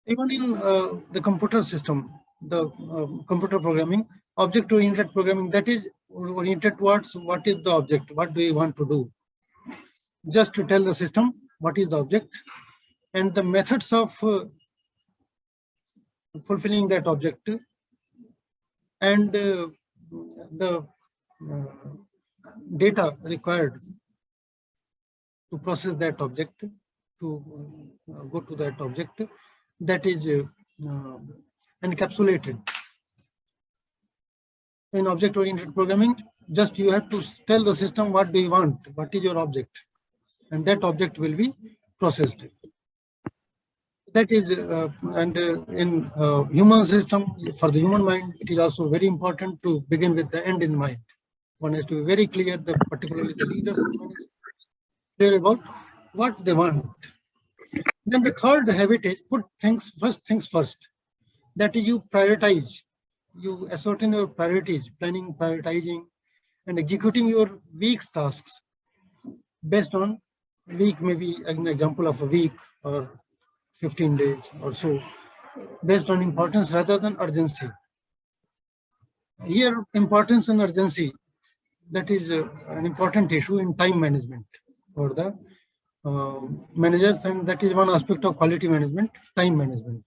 Even in the computer system, the computer programming, object-oriented programming, that is oriented towards what is the object, what do you want to do. Just to tell the system what is the object and the methods of fulfilling that object, and the data required to process that object, to go to that object, that is encapsulated. In object-oriented programming, just you have to tell the system what do you want, what is your object, and that object will be processed. That is, in human system, for the human mind, it is also very important to begin with the end in mind. One has to be very clear, particularly the leaders, clear about what they want. Then the third habit is put things first. That is, you prioritize. You ascertain your priorities, planning, prioritizing, and executing your week's tasks based on week, maybe an example of a week or 15 days or so, based on importance rather than urgency. Here, importance and urgency, that is an important issue in time management for the managers, and that is one aspect of quality management, time management.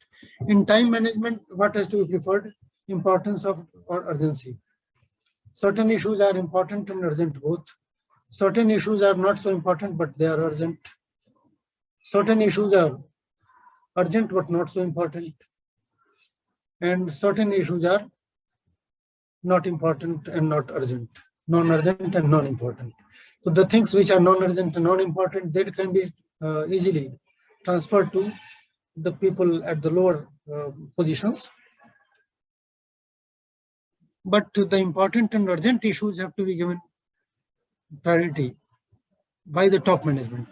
In time management, what has to be preferred? Importance of or urgency. Certain issues are important and urgent both. Certain issues are not so important, but they are urgent. Certain issues are urgent but not so important. And certain issues are not important and not urgent, non-urgent and non-important. So the things which are non-urgent and non-important, they can be easily transferred to the people at the lower positions. But the important and urgent issues have to be given priority by the top management.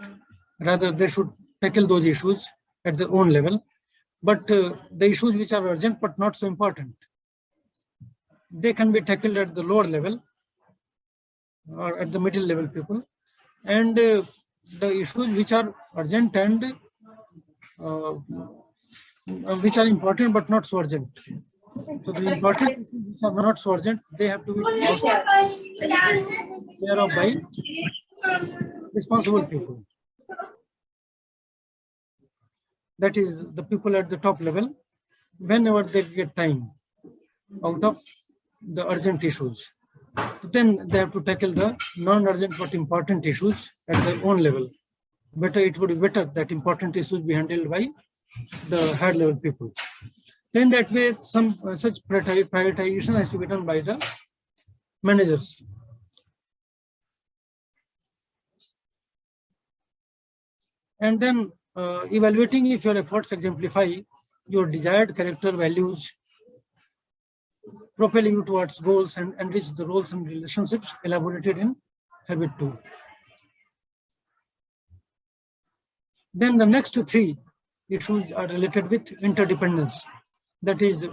Rather, they should tackle those issues at their own level. But the issues which are urgent but not so important, they can be tackled at the lower level or at the middle level people. And the issues which are urgent and which are important but not so urgent. So the important issues which are not so urgent, they have to be taken care of by responsible people. That is the people at the top level, whenever they get time out of the urgent issues. Then they have to tackle the non-urgent but important issues at their own level. It would be better that important issues be handled by the higher level people. Then that way, some such prioritization has to be done by the managers. And then evaluating if your efforts exemplify your desired character values, propel you towards goals, and enrich the roles and relationships elaborated in habit 2. Then the next three issues are related with interdependence. That is,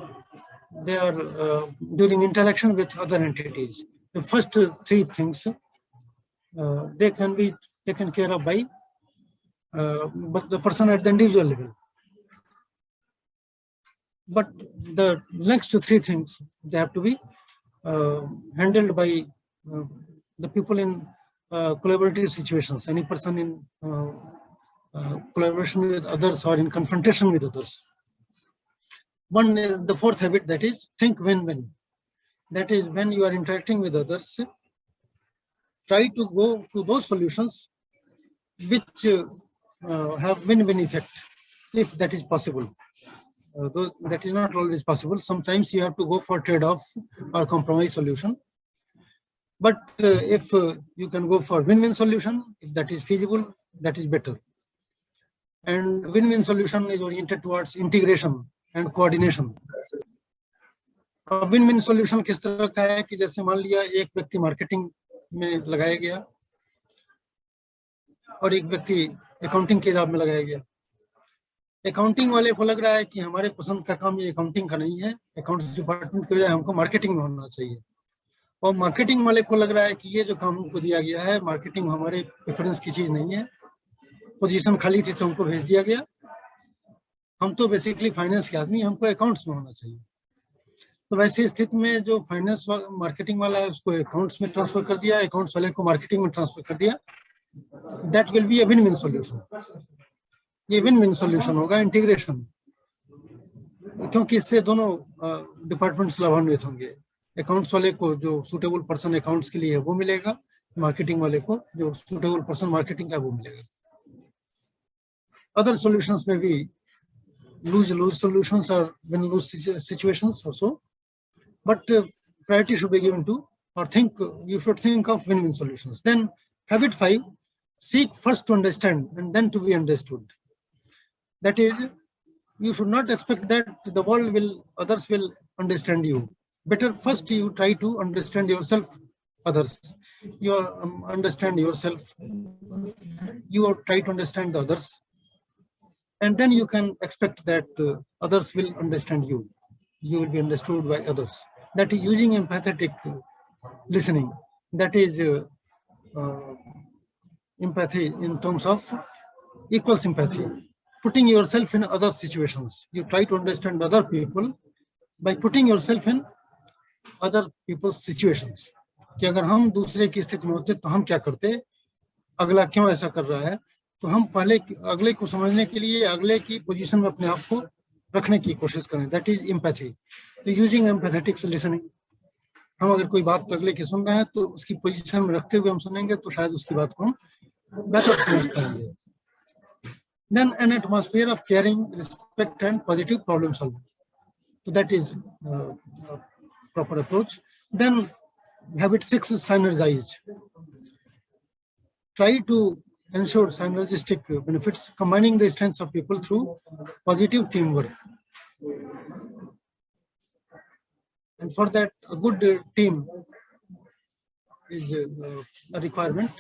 they are during interaction with other entities. The first three things, they can be taken care of by but the person at the individual level. But the next three things, they have to be handled by the people in collaborative situations, any person in collaboration with others or in confrontation with others. One is the fourth habit, that is think win-win. That is, when you are interacting with others, try to go to those solutions which have win-win effect, if that is possible. Though that is not always possible. Sometimes you have to go for trade-off or compromise solution. But if you can go for win-win solution, if that is feasible, that is better. And win-win solution is oriented towards integration and coordination. Win-win solution किस तरह का है कि जैसे मान लिया एक व्यक्ति मार्केटिंग में लगाया गया और एक व्यक्ति अकाउंटिंग के जॉब में लगाया गया। अकाउंटिंग वाले को लग रहा है कि हमारे पसंद का काम ये अकाउंटिंग का नहीं है, अकाउंट्स डिपार्टमेंट के बजाय हमको मार्केटिंग में होना चाहिए। और मार्केटिंग वाले को लग रहा है कि ये जो काम हमको दिया गया है मार्केटिंग हमारे प्रेफरेंस की चीज नहीं है, पोजीशन खाली थी तो हमको भेज दिया गया हम तो बेसिकली फाइनेंस के आदमी, हमको अकाउंट्स में होना चाहिए। तो वैसी स्थिति में जो फाइनेंस मार्केटिंग वाला है उसको अकाउंट्स में ट्रांसफर कर दिया, अकाउंट्स वाले को मार्केटिंग में ट्रांसफर कर दिया, that will be a win win solution. ये विन विन सॉल्यूशन होगा, इंटीग्रेशन, क्योंकि इससे दोनों डिपार्टमेंट्स लाभान्वित होंगे। अकाउंट्स वाले को जो सूटेबल पर्सन अकाउंट्स के लिए है वो मिलेगा, मार्केटिंग वाले को जो सूटेबल पर्सन मार्केटिंग का वो मिलेगा। अदर सॉल्यूशंस में भी lose solutions or win-lose situations also, but priority should be given to, or you should think of win-win solutions. Then habit 5, seek first to understand and then to be understood. That is, you should not expect that the world others will understand you. Better first you try to understand yourself, others. You understand yourself, you try to understand the others, and then you can expect that others will understand you. You will be understood by others. That is using empathetic listening. That is empathy in terms of equal sympathy. Putting yourself in other situations. You try to understand other people by putting yourself in other people's situations. कि अगर हम दूसरे की स्थिति में होते तो हम क्या करते, अगला क्यों ऐसा कर रहा है, तो हम पहले अगले को समझने के लिए अगले की पोजीशन में अपने आप को रखने की कोशिश करें। That is empathy. तो यूजिंग एम्पैथेटिक लिसनिंग, हम अगर कोई बात अगले की सुन रहे हैं तो उसकी पोजीशन में रखते हुए हम सुनेंगे तो शायद उसकी बात को हम बेहतर समझ पाएंगे। Then an atmosphere of caring, respect and positive problem solving, तो that is proper approach. Then habit 6, synergize. Try to ensure synergistic benefits, combining the strengths of people through positive teamwork. And for that, a good team is a requirement.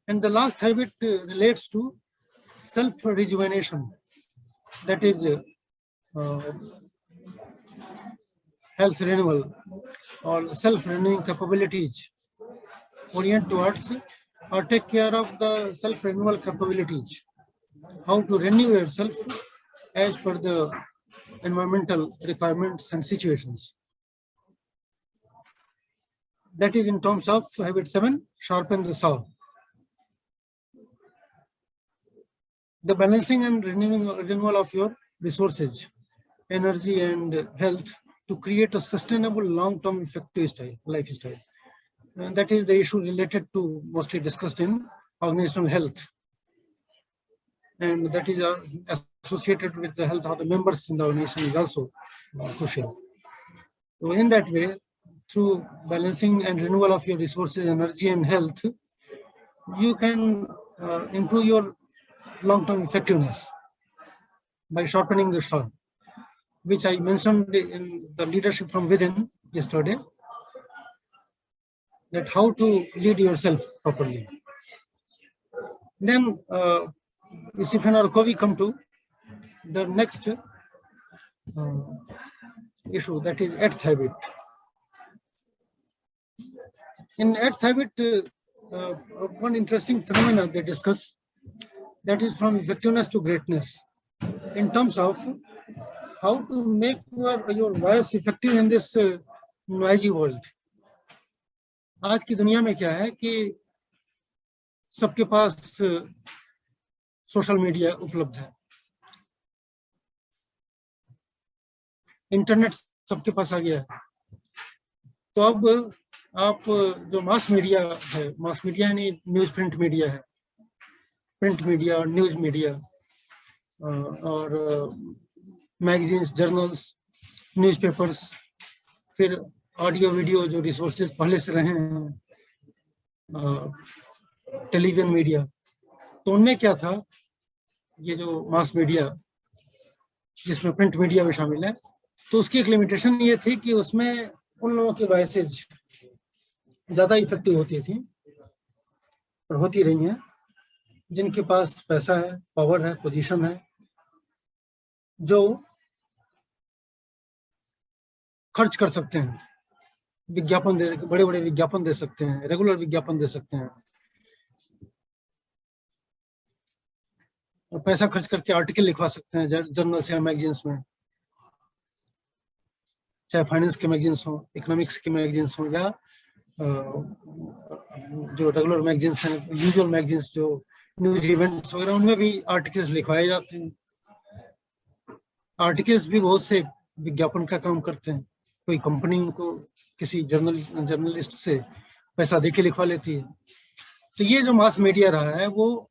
And the last habit relates to self-rejuvenation. That is health renewal or self-renewing capabilities. Orient towards or take care of the self-renewal capabilities. How to renew yourself as per the environmental requirements and situations. That is in terms of habit 7, sharpen the saw. The balancing and renewal of your resources, energy and health to create a sustainable long-term effective lifestyle. And that is the issue related to, mostly discussed in organizational health. And that is associated with the health of the members in the organization is also crucial. So in that way, through balancing and renewal of your resources, energy and health, you can improve your long-term effectiveness by sharpening the saw, which I mentioned in the leadership from within yesterday, that how to lead yourself properly. Then, we come to the next issue, that is eighth habit. In eighth habit, one interesting phenomenon they discuss, that is from effectiveness to greatness, in terms of how to make your voice effective in this noisy world. आज की दुनिया में क्या है कि सबके पास social media उपलब्ध है, इंटरनेट सबके पास आ गया है। तो अब आप जो मास मीडिया है, मास मीडिया यानी न्यूज प्रिंट मीडिया है, प्रिंट मीडिया और न्यूज मीडिया और मैगजीन्स, जर्नल्स, न्यूज़पेपर्स, फिर ऑडियो वीडियो जो रिसोर्सेज पहले से रहे हैं, टेलीविजन मीडिया, तो उनमें क्या था, ये जो मास मीडिया जिसमें प्रिंट मीडिया भी शामिल है, तो उसकी एक लिमिटेशन ये थी कि उसमें उन लोगों की वॉइसेज ज़्यादा इफेक्टिव होती थी और होती रही हैं जिनके पास पैसा है, पावर है, पोजीशन है, जो खर्च कर सकते हैं, विज्ञापन दे, बड़े बड़े विज्ञापन दे सकते हैं, रेगुलर विज्ञापन दे सकते हैं। पैसा खर्च करके आर्टिकल लिखवा सकते हैं जर्नल्स या मैगजीन्स में, चाहे फाइनेंस के मैगजीन्स हो, इकोनॉमिक्स के मैगजीन्स हो, या जो रेगुलर मैगजीन्स हैं, यूजुअल मैगजीन्स जो न्यूज इवेंट्स वगैरह, उनमें भी आर्टिकल्स लिखवाए जाते हैं। आर्टिकल्स भी बहुत से विज्ञापन का काम करते हैं। कोई कंपनी उनको किसी जर्नलिस्ट से पैसा देके लिखवा लेती है। तो ये जो मास मीडिया रहा है वो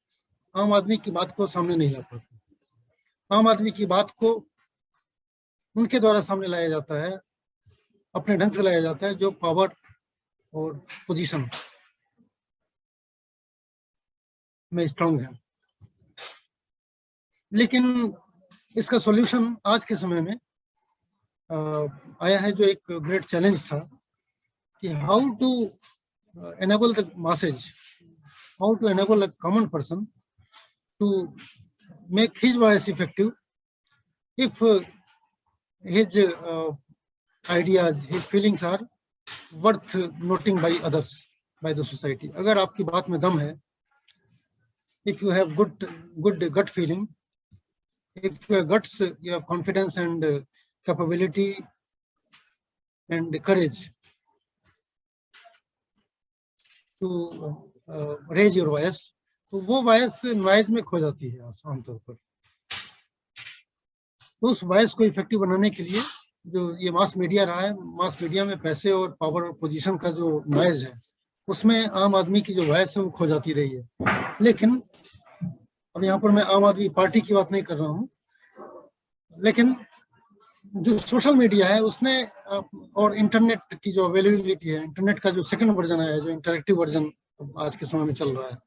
आम आदमी की बात को सामने नहीं ला पाता। आम आदमी की बात को उनके द्वारा सामने लाया जाता है, अपने ढंग से लाया जाता है, जो पावर और पोजीशन में स्ट्रांग है। लेकिन इसका सॉल्यूशन आज के समय में आया है, जो एक ग्रेट चैलेंज था कि how to enable the masses, how to enable a common person to make his voice effective if his ideas, his feelings are worth noting by others, by the society. अगर आपकी बात में दम है, if you have good gut feeling, if you have guts, you have confidence and capability and courage to raise your voice, तो वो voice noise में खो जाती है आमतौर पर। तो उस वॉइस को इफेक्टिव बनाने के लिए जो ये मास मीडिया रहा है, मास मीडिया में पैसे और पावर और पोजीशन का जो नॉइज है, उसमें आम आदमी की जो वॉइस है वो खो जाती रही है। लेकिन अब यहाँ पर मैं आम आदमी पार्टी की बात नहीं कर रहा हूँ, लेकिन जो सोशल मीडिया है उसने और इंटरनेट की जो अवेलेबिलिटी है, इंटरनेट का जो सेकंड वर्जन है, जो इंटरेक्टिव वर्जन आज के समय में चल रहा है,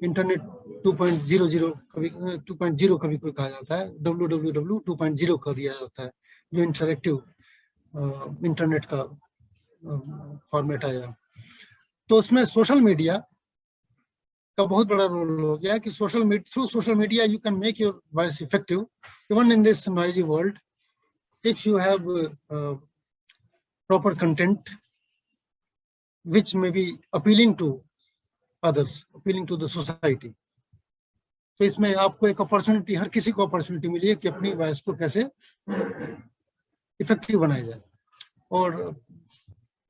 इंटरनेट 2.00 कभी 2.0 कभी कोई कहा जाता है, www 2.0 कर दिया जाता है, जो इंटरेक्टिव इंटरनेट का फॉर्मेट आया। तो उसमें सोशल मीडिया का बहुत बड़ा रोल हो गया कि through social media you can make your voice effective even in this noisy world if you have proper content which may be appealing to others, appealing to the society. तो इसमें आपको एक अपॉर्चुनिटी, हर किसी को opportunity मिली है कि अपनी voice को कैसे इफेक्टिव बनाया जाए और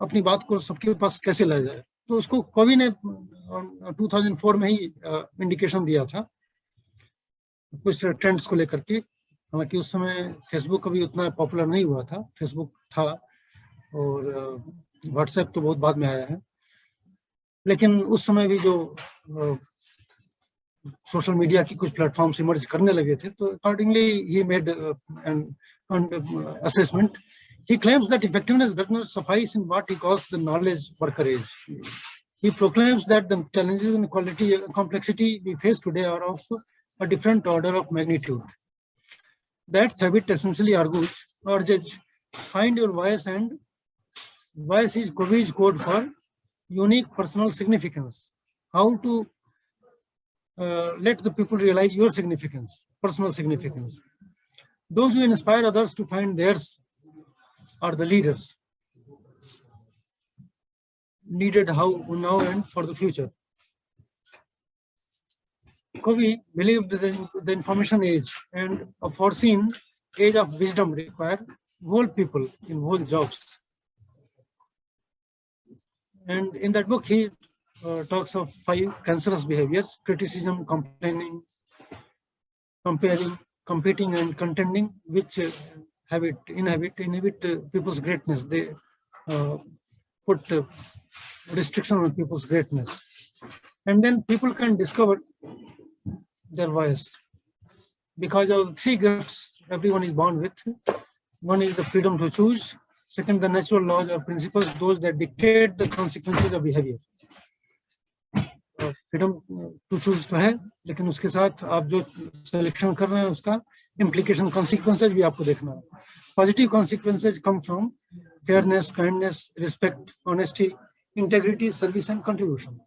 अपनी बात को सबके पास कैसे लाया जाए। तो उसको कवि ने 2004 में ही इंडिकेशन दिया था कुछ ट्रेंड्स को लेकर के। हालांकि उस समय फेसबुक अभी उतना पॉपुलर नहीं हुआ था, फेसबुक था और व्हाट्सएप तो बहुत बाद में आया है, लेकिन उस समय भी जो सोशल मीडिया की कुछ प्लेटफॉर्म्स इमर्ज करने लगे थे, तो accordingly he made an assessment. He claims that effectiveness does not suffice in what he calls the knowledge worker age. He proclaims that the challenges and complexity we face today are of a different order of magnitude. That habit essentially urges, find your voice, and voice is Covey's code for unique personal significance. How to let the people realize your significance, personal significance. Those who inspire others to find theirs are the leaders needed now and for the future. Covey believed that the information age and a foreseen age of wisdom require whole people in whole jobs. And in that book, he talks of 5 cancerous behaviors: criticism, complaining, comparing, competing, and contending, which inhibit people's greatness. They put restriction on people's greatness. And then people can discover their voice because of 3 gifts everyone is born with. One is the freedom to choose. Second, the natural laws or principles, those that dictate the consequences of behavior. Freedom to choose तो है, लेकिन उसके साथ आप जो selection कर रहे हैं उसका इम्प्लीकेशन, कॉन्सिक्वेंसेज भी आपको देखना है. Positive consequences come from fairness, kindness, respect, honesty, integrity, service and contribution.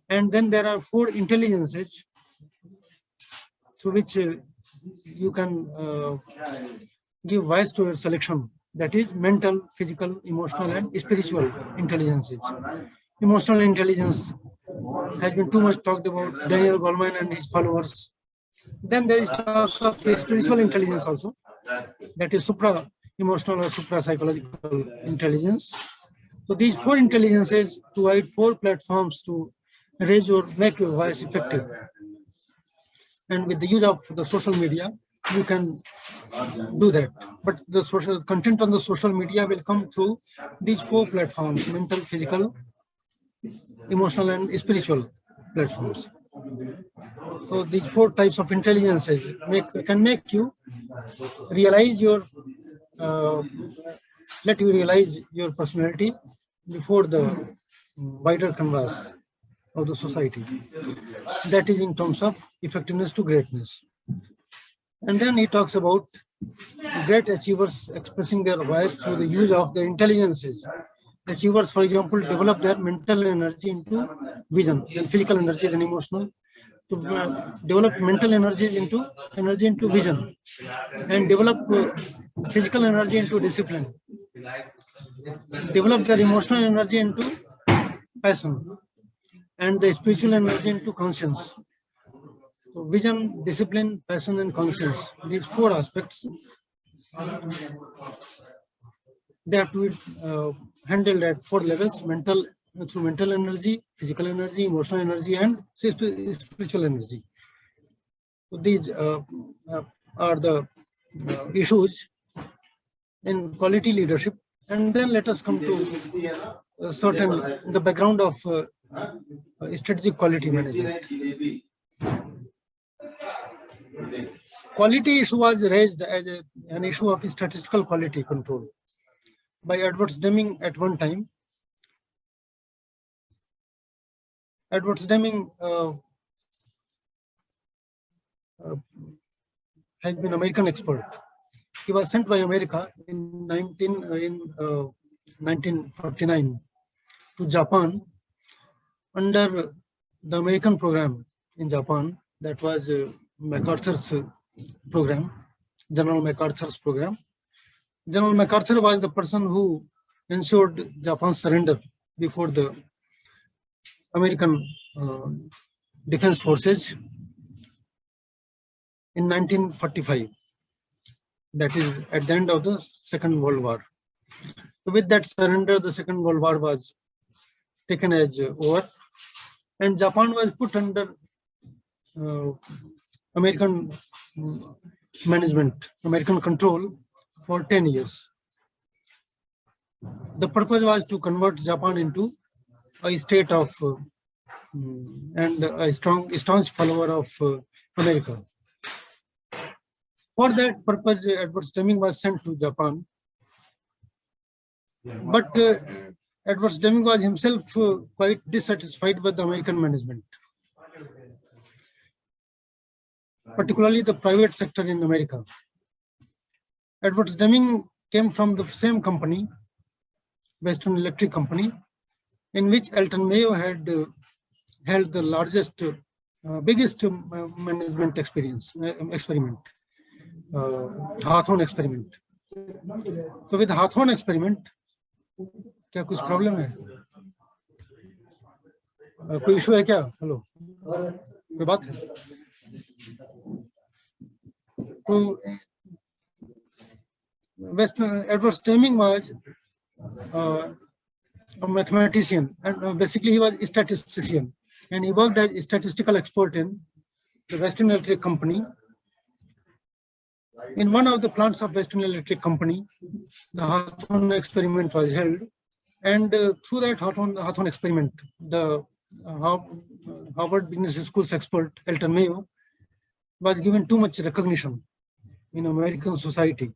And then there are 4 intelligences through which you can give voice to your selection. That is mental, physical, emotional, and spiritual intelligences. Emotional intelligence has been too much talked about. Daniel Goleman and his followers Then there is talk of spiritual intelligence also, that is supra-emotional or supra-psychological intelligence. So these four intelligences provide four platforms to raise or make your voice effective. And with the use of the social media, you can do that. But the social content on the social media will come through these four platforms: mental, physical, emotional, and spiritual platforms. So these four types of intelligences can make you realize your, let you realize your personality before the wider canvas of the society. That is in terms of effectiveness to greatness. And then he talks about great achievers expressing their voice through the use of their intelligences. Achievers, for example, develop their mental energy into vision, then physical energy, then emotional, to develop mental energy into vision, and develop physical energy into discipline, develop their emotional energy into passion, and the spiritual energy into conscience. So vision, discipline, passion, and conscience, these four aspects, they have to be handled at four levels: mental, through mental energy, physical energy, emotional energy, and spiritual energy. So these are the issues in quality leadership. And then let us come to the background of strategic quality management. Quality issue was raised as an issue of statistical quality control by Edwards Deming at one time. Edwards Deming has been American expert. He was sent by America in 1949 to Japan under the American program in Japan, that was MacArthur's program, General MacArthur's program. General MacArthur was the person who ensured Japan's surrender before the American defense forces in 1945. That is at the end of the Second World War. So with that surrender, the Second World War was taken as over, and Japan was put under American management, American control for 10 years. The purpose was to convert Japan into a state of and a staunch follower of America. For that purpose, Edwards Deming was sent to Japan. But Edwards Deming was himself quite dissatisfied with the American management, particularly the private sector in America. Edwards Deming came from the same company, Western Electric Company, in which Elton Mayo had held the largest, biggest management experiment, Hawthorne experiment. So with Hawthorne experiment, क्या कुछ problem है? कोई issue है क्या? Hello, कोई बात है? तो Edwards Deming was a mathematician, and basically he was a statistician, and he worked as a statistical expert in the Western Electric Company. In one of the plants of Western Electric Company, the Hawthorne experiment was held, and through that Hawthorne experiment, the Harvard Business School's expert Elton Mayo was given too much recognition in American society,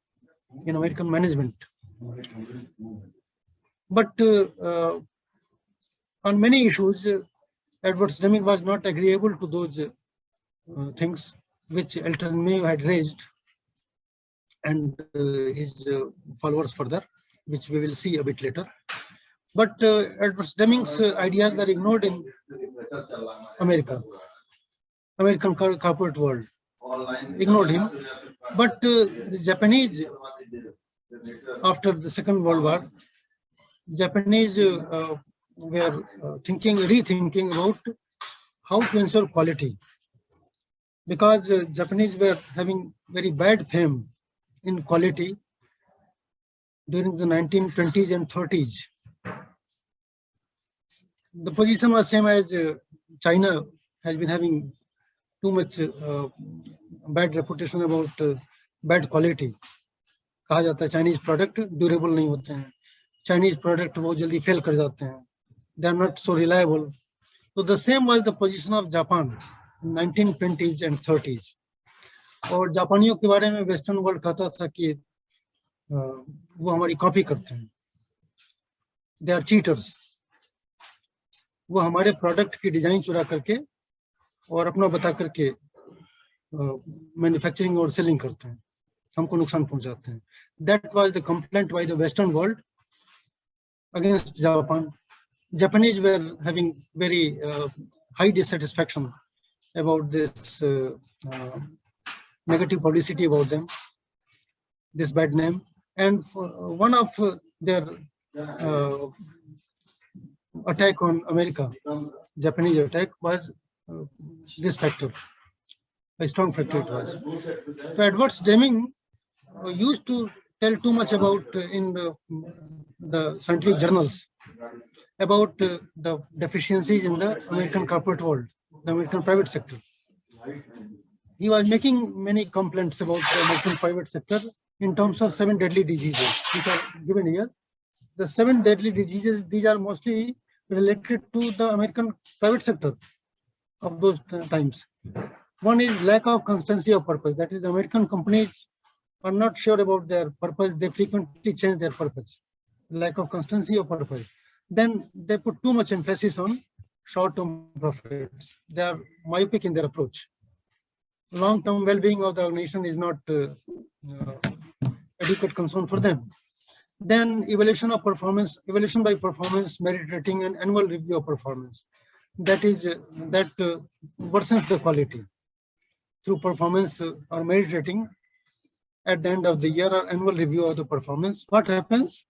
in American management. But on many issues, Edwards Deming was not agreeable to those things which Elton Mayo had raised, and his followers further, which we will see a bit later. But Edwards Deming's ideas were ignored in American corporate world, ignored him. But the Japanese, after the Second World War, Japanese were rethinking about how to ensure quality. because Japanese were having very bad fame in quality during the 1920s and 30s. The position was same as China has been having too much bad reputation about bad quality. कहा जाता है Chinese product durable नहीं होते हैं, Chinese product बहुत जल्दी fail कर जाते हैं, they are not so reliable. तो the same was the position of Japan 1920s and 30s. और जापानियों के बारे में वेस्टर्न वर्ल्ड कहता था कि वो हमारी कॉपी करते हैं, दे आर चीटर्स. वो हमारे प्रोडक्ट की डिजाइन चुरा करके और अपना बता करके मैन्युफैक्चरिंग और सेलिंग करते हैं, हमको नुकसान पहुंचाते हैं. That was the complaint by the Western world against Japan. Japanese were having very high dissatisfaction about this negative publicity about them, this bad name. And one of their attack on America, Japanese attack, was this factor, a strong factor it was. So Edwards Deming used to tell too much about in the scientific journals about the deficiencies in the American corporate world, the American private sector. He was making many complaints about the American private sector in terms of 7 deadly diseases, which are given here. The 7 deadly diseases, these are mostly related to the American private sector of those times. One is lack of constancy of purpose. That is, the American companies are not sure about their purpose. They frequently change their purpose. Lack of constancy of purpose. Then they put too much emphasis on short-term profits. They are myopic in their approach. Long-term well-being of the organization is not adequate concern for them. Then evaluation of performance, evaluation by performance, merit rating, and annual review of performance. That is that worsens the quality through performance or merit rating. At the end of the year or annual review of the performance, what happens?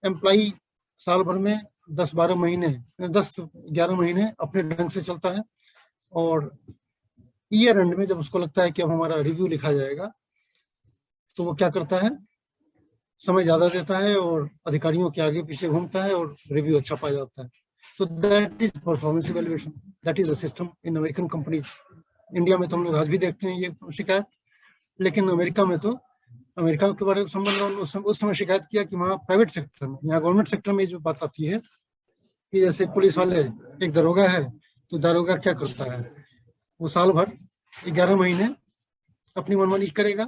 Employee साल भर में 10-12 महीने 10-11 महीने अपने ढंग से चलता है, और ईयर एंड में जब उसको लगता है कि अब हमारा रिव्यू लिखा जाएगा, तो वो क्या करता है, समय ज्यादा देता है और अधिकारियों के आगे पीछे घूमता है और रिव्यू अच्छा पा जाता है. तो that is performance evaluation. That is the system in American companies. India में तो हम लोग आज भी देखते हैं ये शिकायत, लेकिन अमेरिका में तो अमेरिका के बारे में संबंध उस समय शिकायत किया कि वहाँ प्राइवेट सेक्टर में, यहाँ गवर्नमेंट सेक्टर में जो बात आती है कि जैसे पुलिस वाले, एक दरोगा है, तो दरोगा क्या करता है, वो साल भर 11 महीने अपनी मनमानी करेगा,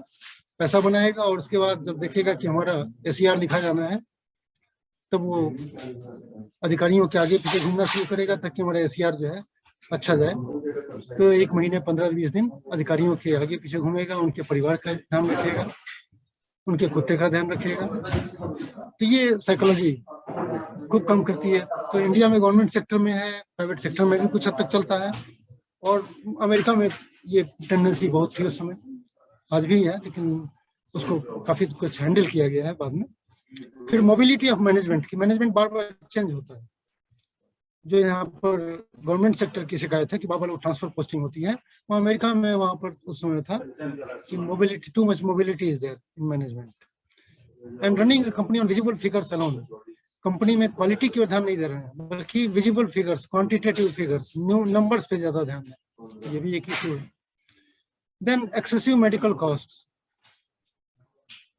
पैसा बनाएगा, और उसके बाद जब देखेगा कि हमारा एसीआर लिखा जाना है, तब वो अधिकारियों के आगे पीछे घूमना शुरू करेगा ताकि हमारा एसीआर जो है अच्छा जाए. तो 1 महीने 15-20 दिन अधिकारियों के आगे पीछे घूमेगा, उनके परिवार का ध्यान रखेगा, उनके कुत्ते का ध्यान रखेगा. तो ये साइकोलॉजी खूब काम करती है. तो इंडिया में गवर्नमेंट सेक्टर में है, प्राइवेट सेक्टर में भी कुछ हद तक चलता है, और अमेरिका में ये टेंडेंसी बहुत थी उस समय, आज भी है, लेकिन उसको काफी कुछ हैंडल किया गया है बाद में. फिर मोबिलिटी ऑफ मैनेजमेंट की, मैनेजमेंट बार बार चेंज होता है. जो यहाँ पर गवर्नमेंट सेक्टर की शिकायत है कि बाबा लोग ट्रांसफर पोस्टिंग होती है, वहाँ अमेरिका में वहाँ पर उस समय था कि mobility, too much mobility is there in management. And running company on visible figures alone. Company में क्वालिटी की ओर ध्यान नहीं दे रहे हैं, बल्कि visible figures, quantitative figures, numbers पे ज्यादा ध्यान है. ये भी एक इशू है. Then excessive medical cost.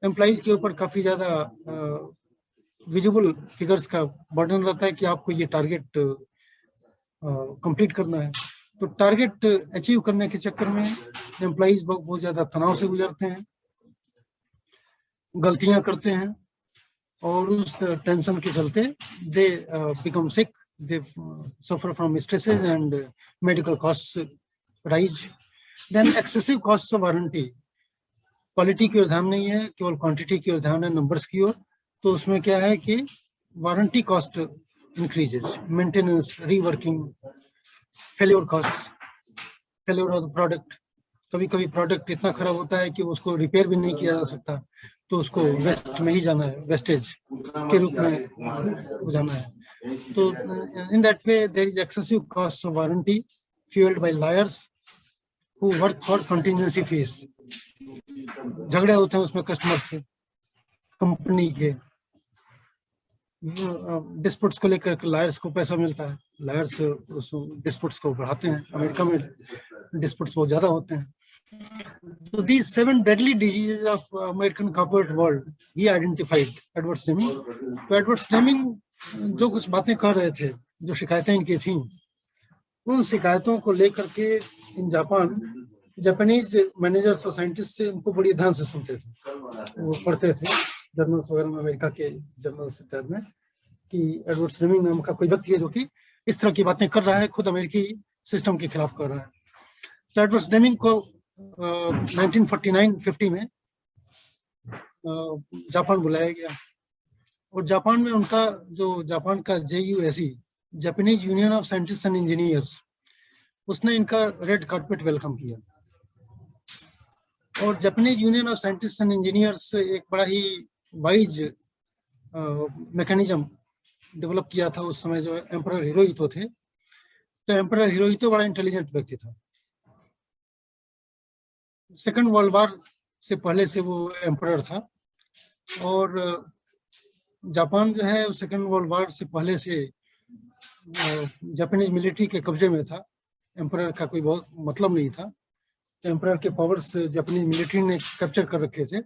Employees के ऊपर काफी ज्यादा विजिबल फिगर्स का बर्डन रहता है कि आपको ये टारगेट कंप्लीट करना है. तो टारगेट अचीव करने के चक्कर में एम्प्लॉइज बहुत ज्यादा तनाव से गुजरते हैं, गलतियां करते हैं, और उस टेंशन के चलते they become sick, they suffer from stresses and medical cost rise. Then excessive cost of warranty. Quality की ओर ध्यान नहीं है, केवल क्वांटिटी की ओर ध्यान है, नंबर्स की ओर. तो उसमें क्या है कि warranty cost increases, maintenance, reworking, failure cost, failure of the product. कभी कभी प्रोडक्ट इतना खराब होता है कि उसको रिपेयर भी नहीं किया जा सकता, तो उसको वेस्ट में ही जाना है, वेस्टेज के रूप में हो जाना है. तो in that way there is excessive cost of warranty fuelled by liars, who work for contingency fees. झगड़े होते हैं उसमें कस्टमर से, कंपनी के डिस्प्यूट्स को लेकर लायर्स को पैसा मिलता है, लायर्स उस डिस्प्यूट्स को बढ़ाते हैं। अमेरिका में डिस्प्यूट्स बहुत ज्यादा होते हैं। So these 7 deadly diseases of American corporate world he identified, Edward Snemming. तो एडवर्ड स्नेमिंग जो कुछ बातें कर रहे थे, जो शिकायतें इनकी थीं, उन शिकायतों को लेकर के इन जापानीज मैनेजर्स और साइंटिस्ट से उनको बड़ी ध्यान से सुनते थे। वो पढ़ते थे जर्नल्स वगैरह में, अमेरिका के जर्नल्स इत्यादि में, कि एडवर्ड स्नेमिंग नाम का कोई व्यक्ति है जो कि इस तरह की बातें कर रहा है, खुद अमेरिकी सिस्टम के खिलाफ कर रहा है। तो एडवर्ड स्नेमिंग को 1949-50 में जापान बुलाया गया, और जापान में उनका जो जापान का JUSE, Japanese union of scientist and engineers, उसने इनका रेड कार्पेट वेलकम किया। और Japanese union of scientist and engineers एक बड़ा ही वाइज मैकेनिज्म डेवलप किया था उस समय, जो एम्परर हिरोहितो थे। तो एम्परर हिरोहितो बड़ा इंटेलिजेंट व्यक्ति था। सेकेंड वर्ल्ड वॉर से पहले से वो एम्परर था, और जापान जो है सेकेंड वर्ल्ड वॉर से पहले से जापानीज मिलिट्री के कब्जे में था। एम्परर का कोई बहुत मतलब नहीं था। एम्परर के पावर्स जापानीज मिलिट्री ने कैप्चर कर रखे थे।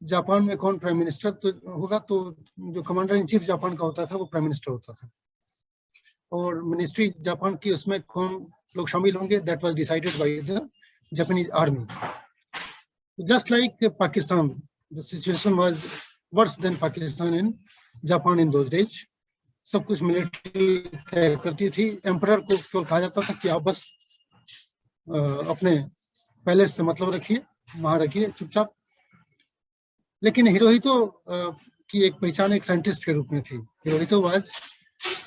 जापान में कौन प्राइम मिनिस्टर तो होगा, तो जो कमांडर इन चीफ जापान का होता था वो प्राइम मिनिस्टर होता था, और मिनिस्ट्री जापान की उसमें कौन लोग शामिल होंगे, that was decided by the Japanese army. Just like Pakistan, the situation was worse than Pakistan in Japan in those days. सब कुछ मिलिट्री तय करती थी। एम्परर को केवल कहा जाता था कि आप बस अपने पैलेस से मतलब रखिए, वहां रखिए चुपचाप। लेकिन हिरोहितो की एक पहचान एक साइंटिस्ट के रूप में थी। Hirohito was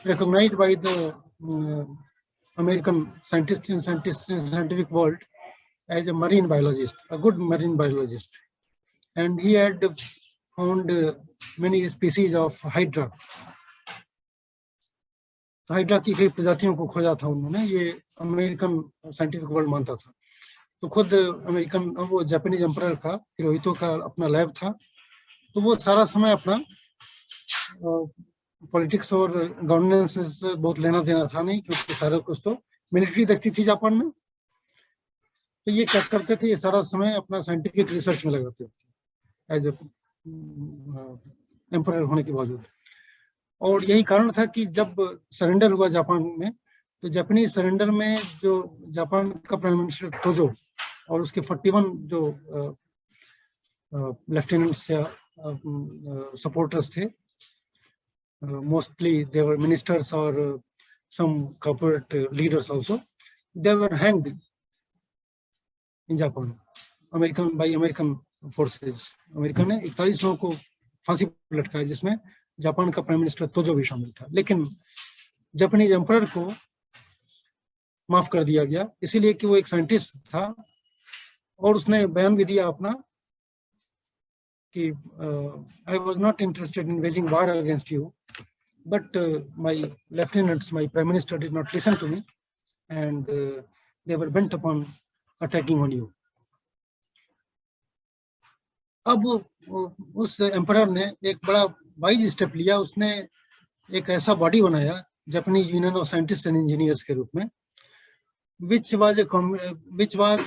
recognised by the American scientific world as a marine biologist, a good marine biologist, and he had found many species of hydra. Hydra की कई प्रजातियों को खोजा था उन्होंने, ये अमेरिकन साइंटिफिक वर्ल्ड मानता था। तो खुद अमेरिकन वो जापानीज एम्परर का, हिरोहितो का अपना लैब था। तो वो सारा समय अपना पॉलिटिक्स और गवर्नेंस से बहुत लेना देना था नहीं, क्योंकि सारा कुछ तो मिलिट्री देखती थी जापान में। तो ये क्या करते थे, ये सारा समय अपना साइंटिफिक रिसर्च में लगाते थे एज एम्परर होने के बावजूद। और यही कारण था कि जब सरेंडर हुआ जापान में, तो जापानीज सरेंडर में जो जापान का प्राइम मिनिस्टर तोजो और उसके 41 जो लेफ्टिनेंट्स या सपोर्टर्स थे, मोस्टली दे वर मिनिस्टर्स और some corporate leaders also, they were hanged in Japan American forces. America ने 41 लोगों को फांसी पर लटकाया, जिसमें जापान का प्राइम मिनिस्टर तोजो भी शामिल था। लेकिन जापानीज एम्परर को माफ कर दिया गया, इसीलिए कि वो एक साइंटिस्ट था और उसने बयान भी दिया अपना कि I was not interested in waging war against you, but my lieutenants, my prime minister did not listen to me and they were bent upon attacking on you. अब उस एम्परर ने एक बड़ा वाइज स्टेप लिया। उसने एक ऐसा body बनाया Japanese union of scientist and engineers के रूप में, which was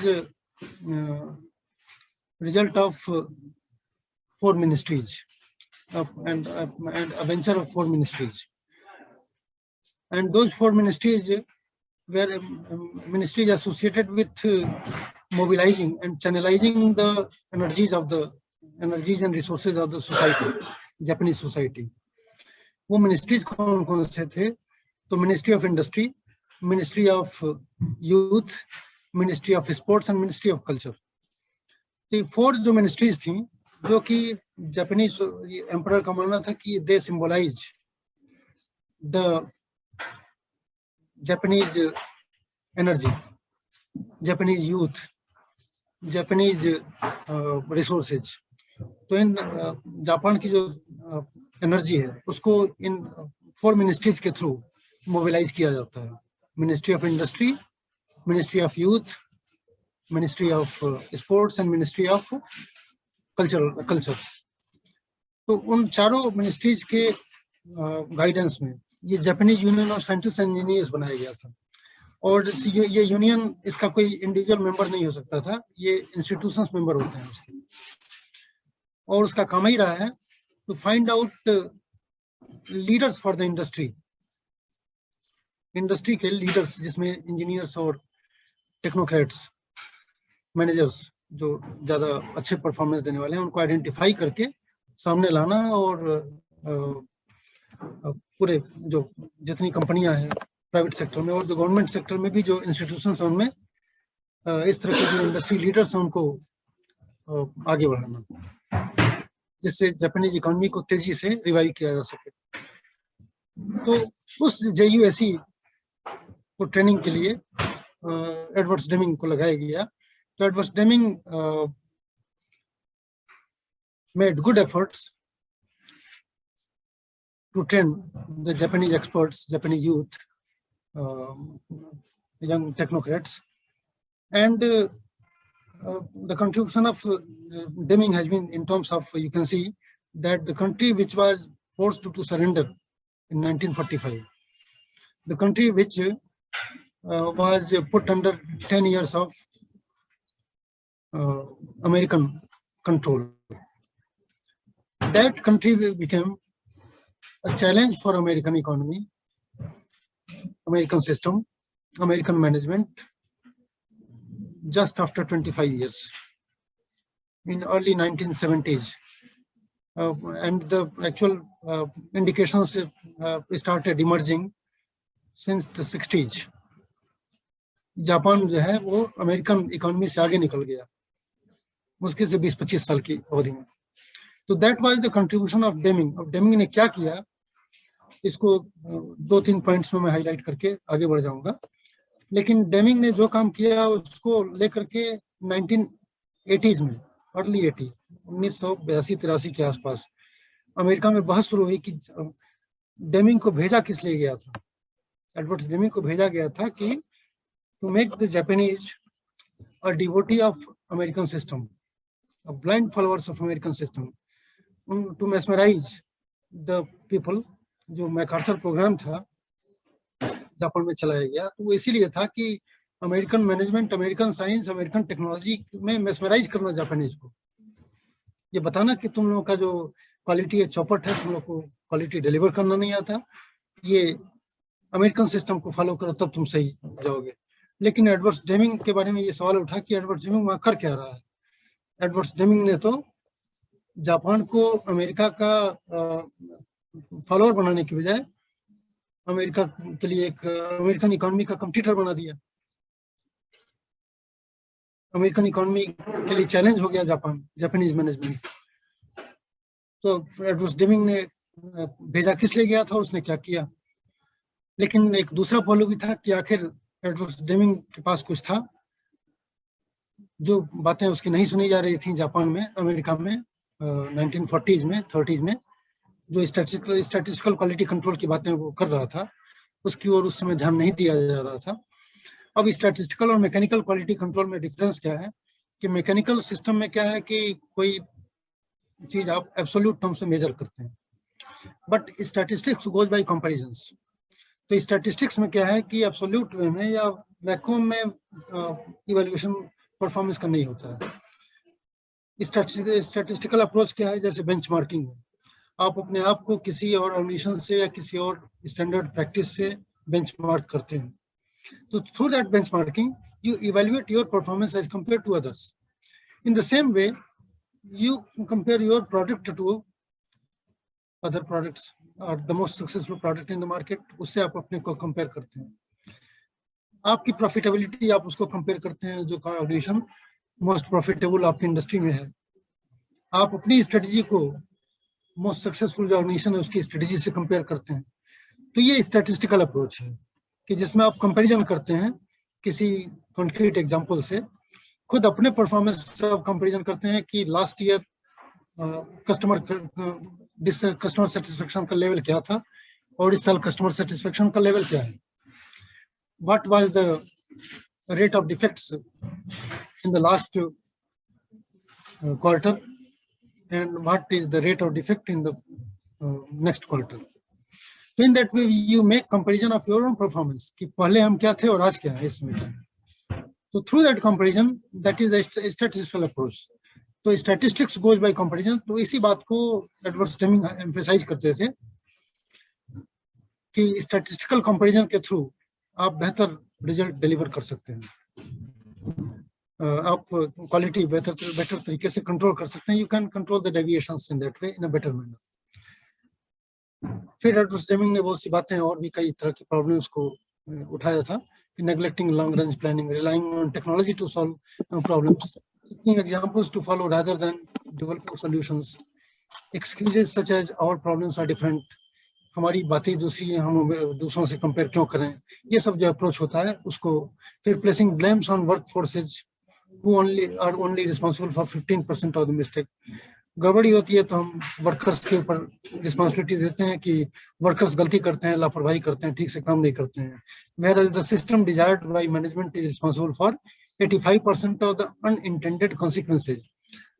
result of 4 ministries and a venture of 4 ministries, and those 4 ministries were ministries associated with mobilizing and channelizing the energies and resources of the society, Japanese society. वो ministries कौन कौन से थे? तो ministry of industry, ministry of youth, ministry of sports and ministry of culture. तो 4 जो ministries थी, जो कि जापानीज एम्परर का मानना था कि they symbolize the Japanese energy, Japanese youth, Japanese resources. तो इन जापान की जो एनर्जी है उसको इन 4 मिनिस्ट्रीज के थ्रू मोबिलाइज किया जाता है। Ministry of industry, ministry of youth, ministry of sports and ministry of culture. तो उन चारों मिनिस्ट्रीज के गाइडेंस में ये Japanese union of scientist and engineers बनाया गया था। और ये यूनियन, इसका कोई इंडिविजुअल मेंबर नहीं हो सकता था, ये इंस्टीट्यूशंस मेंबर होते हैं उसके। और उसका काम ही रहा है to find out leaders for the industry के लीडर्स, जिसमें इंजीनियर्स और टेक्नोक्रेट्स, मैनेजर्स जो ज़्यादा अच्छे परफॉर्मेंस देने वाले हैं, उनको आइडेंटिफाई करके सामने लाना। और पूरे जो जितनी कंपनियां हैं प्राइवेट सेक्टर में और जो गवर्नमेंट सेक्टर में भी जो इंस्टीट्यूशंस हैं, उनमें इस तरह के जो इंडस्ट्री लीडर्स हैं उनको आगे बढ़ाना, जिससे जापानीज इकोनॉमी को तेजी से रिवाइव किया जा सके। तो उस JUSE को ट्रेनिंग के लिए एडवर्ड डेमिंग को लगाया गया। तो Edward Deming made good efforts to train the Japanese experts, Japanese youth, young technocrats, and the contribution of Deming has been in terms of, you can see that the country which was forced to surrender in 1945, the country which was put under 10 years of American control, that country became a challenge for American economy, American system, American management, just after 25 years, in early 1970s. And the actual indications started emerging since the 60s. Japan जो है वो American economy से आगे निकल गया मुश्किल से 20-25 साल की अवधि में। तो that was the contribution of Deming. अब डेमिंग ने क्या किया, इसको 2-3 पॉइंट्स में मैं हाईलाइट करके आगे बढ़ जाऊंगा। लेकिन डेमिंग ने जो काम किया उसको लेकर के 1980s में, अर्ली 80, 1982-83 के आसपास अमेरिका में बहस शुरू हुई कि डेमिंग को भेजा किस लिए गया था। एडवर्ड डेमिंग को भेजा गया था कि to make the Japanese a devotee of American system, a blind followers of American system, to mesmerize the people। जो मैकार्थर प्रोग्राम था जापान में चलाया गया, तो वो इसीलिए था कि American management, American science, American technology में मेस्मराइज करना जापानीज को, ये बताना कि तुम लोगों का जो क्वालिटी है चौपट है, तुम लोग को क्वालिटी डिलीवर करना नहीं आता, ये अमेरिकन सिस्टम को फॉलो करो तब तुम सही जाओगे। लेकिन एडवर्ड डेमिंग के बारे में ये सवाल उठा कि एडवर्ड डेमिंग वहां कर क्या रहा है। एडवर्ड डेमिंग ने तो जापान को अमेरिका का फॉलोअर बनाने की बजाय अमेरिका के लिए एक अमेरिकन इकोनॉमी का कंपटीटर बना दिया। अमेरिकन इकोनॉमी के लिए चैलेंज हो गया जापानीज मैनेजमेंट। तो एडवर्ड डेमिंग ने भेजा किस लिए गया था और उसने क्या किया। लेकिन एक दूसरा पहलू भी था कि आखिर एडवर्ड डेमिंग के पास कुछ था, जो बातें उसकी नहीं सुनी जा रही थी जापान में, अमेरिका में 1940s में 30s में, जो स्टैटिस्टिकल क्वालिटी कंट्रोल की बातें वो कर रहा था, उसकी ओर उस समय ध्यान नहीं दिया जा रहा था। अब स्टैटिस्टिकल और मैकेनिकल क्वालिटी कंट्रोल में डिफरेंस क्या है कि मैकेनिकल सिस्टम में क्या है कि कोई चीज आप एब्सोल्यूट टर्म से मेजर करते हैं, but statistics goes by comparisons. तो स्टैटिस्टिक्स में क्या है कि एब्सोल्यूट वे में या वैक्यूम में इवैल्यूएशन परफॉर्मेंस का नहीं होता है। स्टैटिस्टिकल अप्रोच क्या है, जैसे बेंचमार्किंग है, आप अपने आप को किसी और ऑर्गेनाइजेशन से या किसी और स्टैंडर्ड प्रैक्टिस से बेंचमार्क करते हैं। तो through that benchmarking you evaluate your performance as compared to others. In the same way, you compare your product to other products or the most successful product in the market, उससे आप अपने को compare करते हैं। आपकी profitability आप उसको compare करते हैं जो ऑर्गेनाइजेशन मोस्ट प्रॉफिटेबल आपकी इंडस्ट्री में है। आप अपनी स्ट्रेटजी को मोस्ट सक्सेसफुल जो ऑर्गेनाइजेशन है उसकी स्ट्रेटजी से कंपेयर करते हैं। तो ये स्टैटिस्टिकल अप्रोच है कि जिसमें आप कंपैरिजन करते हैं किसी कॉन्क्रीट एग्जांपल से, खुद अपने परफॉर्मेंस से आप कंपैरिजन करते हैं कि लास्ट ईयर कस्टमर सेटिस्फेक्शन का लेवल क्या था और इस साल कस्टमर सेटिस्फेक्शन का लेवल क्या है। What was the rate of defects in the last quarter and what is the rate of defect in the next quarter. So in that way you make comparison of your own performance कि पहले हम क्या थे और आज क्या है इसमें. So through that comparison, that is a statistical approach. तो statistics goes by comparison. तो इसी बात को एडवर्स डेमिंग एम्फेसाइज करते थे कि statistical comparison के थ्रू आप बेहतर रिजल्ट डिलीवर कर सकते हैं, आप क्वालिटी बेटर तरीके से कंट्रोल कर सकते हैं. You can control the deviations in that way in a better manner. फिर एडवर्स डेमिंग ने बहुत सी बातें और भी कई तरह की प्रॉब्लम्स को उठाया था कि neglecting long range planning, relying on technology to solve problems, taking examples to follow rather than developing solutions, excuses such as our problems are different, हमारी बातें दूसरी हैं, हम दूसरों से कंपेयर क्यों करें, ये सब जो अप्रोच होता है उसको. फिर placing blames on work forces who are only responsible for 15% of the mistake. गड़बड़ी होती है तो हम वर्कर्स के ऊपर रिस्पॉन्सिबिलिटी देते हैं कि वर्कर्स गलती करते हैं, लापरवाही करते हैं, ठीक से काम नहीं करते हैं. Whereas the system desired by management is responsible for 85% of the unintended consequences.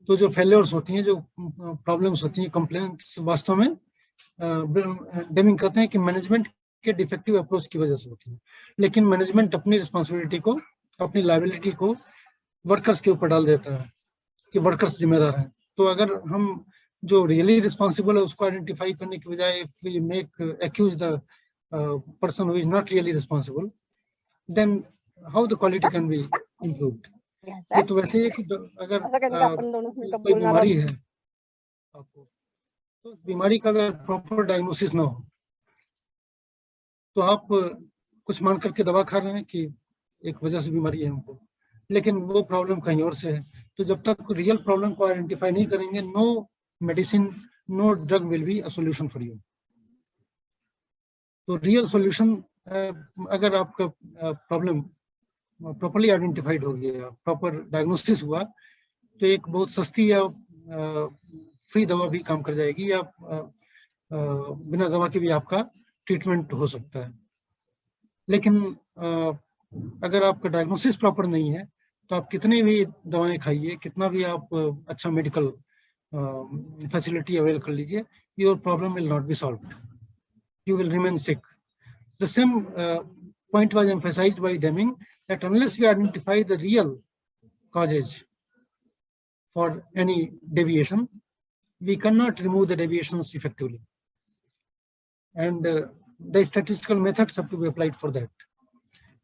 तो जो फेलियर्स होती हैं, जो प्रॉब्लम्स होती हैं, कंप्लेंट्स वास्तव में डेमिंग कहते हैं कि मैनेजमेंट के डिफेक्टिव अप्रोच की वजह से होती है. लेकिन मैनेजमेंट अपनी रिस्पॉन्सिबिलिटी को, अपनी लायबिलिटी को वर्कर्स के ऊपर डाल देता है कि वर्कर्स जिम्मेदार हैं. तो अगर हम जो रियली रिस्पॉन्सिबल है उसको आइडेंटिफाई करने की बजाय if we make accuse the person who is not really responsible, then how the quality can be improved. ये तो वैसे ही कि अगर कोई बीमारी है आपको, तो बीमारी का अगर प्रॉपर डायग्नोसिस ना हो तो आप कुछ मान करके दवा खा रहे हैं कि एक वजह से बीमारी है हमको, लेकिन वो प्रॉब्लम कहीं और से है. तो जब तक रियल प्रॉब्लम को आइडेंटिफाई नहीं करेंगे, no medicine, no drug will be a solution for you. तो रियल सॉल्यूशन, अगर आपका प्रॉब्लम प्रॉपर्ली आइडेंटिफाइड हो गया, प्रॉपर डायग्नोसिस हुआ, तो एक बहुत सस्ती या फ्री दवा भी काम कर जाएगी, या बिना दवा के भी आपका ट्रीटमेंट हो सकता है. लेकिन अगर आपका डायग्नोसिस प्रॉपर नहीं है तो आप कितनी भी दवाएं खाइए, कितना भी आप अच्छा मेडिकल फैसिलिटी अवेल कर लीजिए, your problem will not be solved, you will remain sick. The same point was emphasized by Deming that unless we identify the real causes for any deviation, we cannot remove the deviations effectively. And the statistical methods have to be applied for that.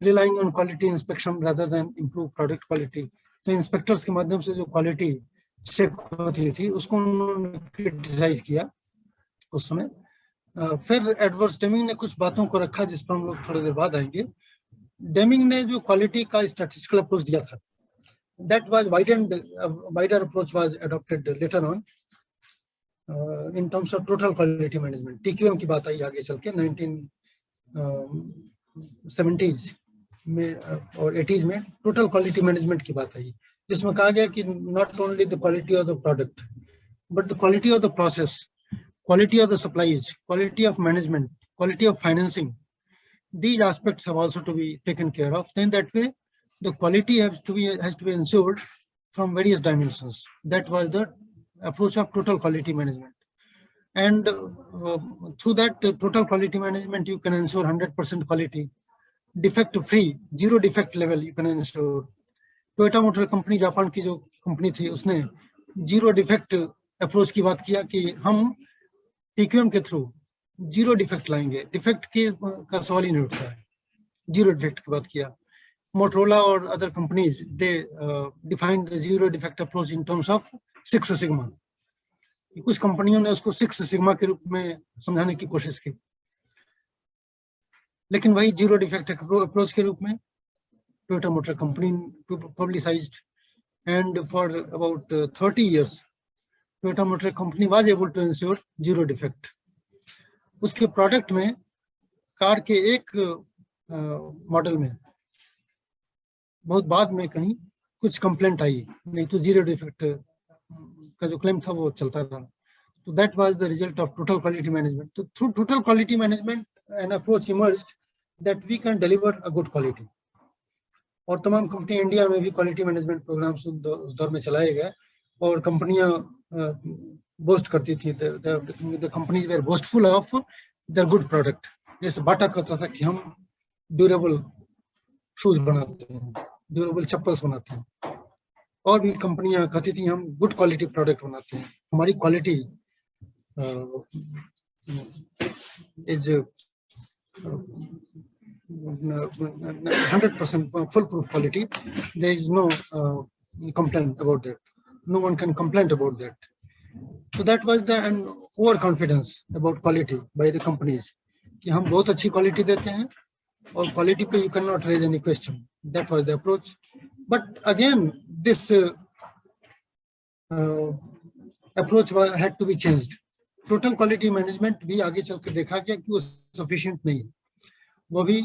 Relying on quality inspection rather than improved product quality. तो inspectors के माध्यम से जो quality check होती थी उसको उन्होंने criticise किया उस समय. फिर एडवर्स डेमिंग ने कुछ बातों को रखा जिस पर हम लोग थोड़ी देर बाद आएंगे. डेमिंग ने जो क्वालिटी का स्टैटिस्टिकल अप्रोच दिया था, that was wider approach was adopted later on in terms of total quality management. TQM की बात आई आगे चल के 1970s में और 80s में टोटल क्वालिटी मैनेजमेंट की बात आई, जिसमें कहा गया कि not only the quality of the product but the quality of the process, quality of the supplies, quality of management, quality of financing. These aspects have also to be taken care of. Then that way, the quality has to be ensured from various dimensions. That was the approach of total quality management. And through that total quality management, you can ensure 100% quality, defect-free, zero defect level you can ensure. Toyota Motor Company, Japan की जो company थी, उसने zero defect approach की बात किया कि हम TQM के थ्रू जीरो डिफेक्ट लाएंगे. डिफेक्ट का सवाल ही नहीं उठता है, जीरो डिफेक्ट की बात किया. मोटरोला और other companies they defined the zero defect approach in terms of 6 sigma. कुछ कंपनियों ने उसको 6 सिग्मा के रूप में समझाने की कोशिश की, लेकिन वही जीरो डिफेक्ट अप्रोच के रूप में Toyota motor company publicised. And for about 30 years Toyota Motor Company was able to ensure zero defect. उसके प्रोडक्ट में, कार के एक मॉडल में बहुत बाद में कहीं कुछ कंप्लेंट आई, नहीं तो जीरो डिफेक्ट का जो क्लेम था वो चलता रहा. तो that was the result of total quality management. तो through total quality management an approach emerged that we can deliver a good quality. और तमाम कंपनी इंडिया में भी क्वालिटी मैनेजमेंट प्रोग्राम्स उस दौर में चलाए गए और कंपनियां बोस्ट करती थी, the companies were boastful of their good product. जैसे बाटा कहता था कि हम ड्यूरेबल शूज बनाते हैं, ड्यूरेबल चप्पल्स बनाते हैं, और भी कंपनियां कहती थी हम गुड क्वालिटी प्रोडक्ट बनाते हैं, हमारी quality is 100% foolproof quality. There is no complaint about that. No one can complain about that. So that was the overconfidence about quality by the companies कि हम बहुत अच्छी क्वालिटी देते हैं और क्वालिटी पे you cannot raise any question. That was the approach. But again, this approach had to be changed. Total quality management भी आगे चल कर देखा गया कि वो sufficient नहीं है। वो भी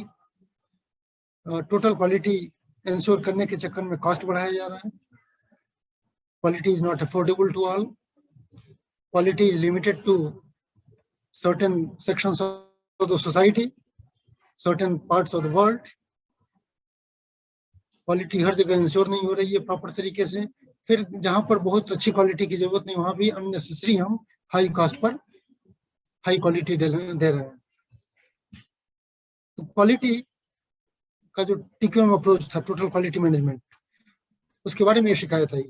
टोटल क्वालिटी इंश्योर करने के चक्कर में कॉस्ट बढ़ाया जा रहा है। Quality is not affordable to all, quality is limited to certain sections of the society, certain parts of the world. Quality हर जगह इंश्योर नहीं हो रही है प्रॉपर तरीके से। फिर जहां पर बहुत अच्छी क्वालिटी की जरूरत नहीं, वहां भी अननेसेसरी हम हाई कॉस्ट पर हाई क्वालिटी दे रहे हैं। तो क्वालिटी का जो टीक्यूएम अप्रोच था, टोटल क्वालिटी मैनेजमेंट, उसके बारे में ये शिकायत आई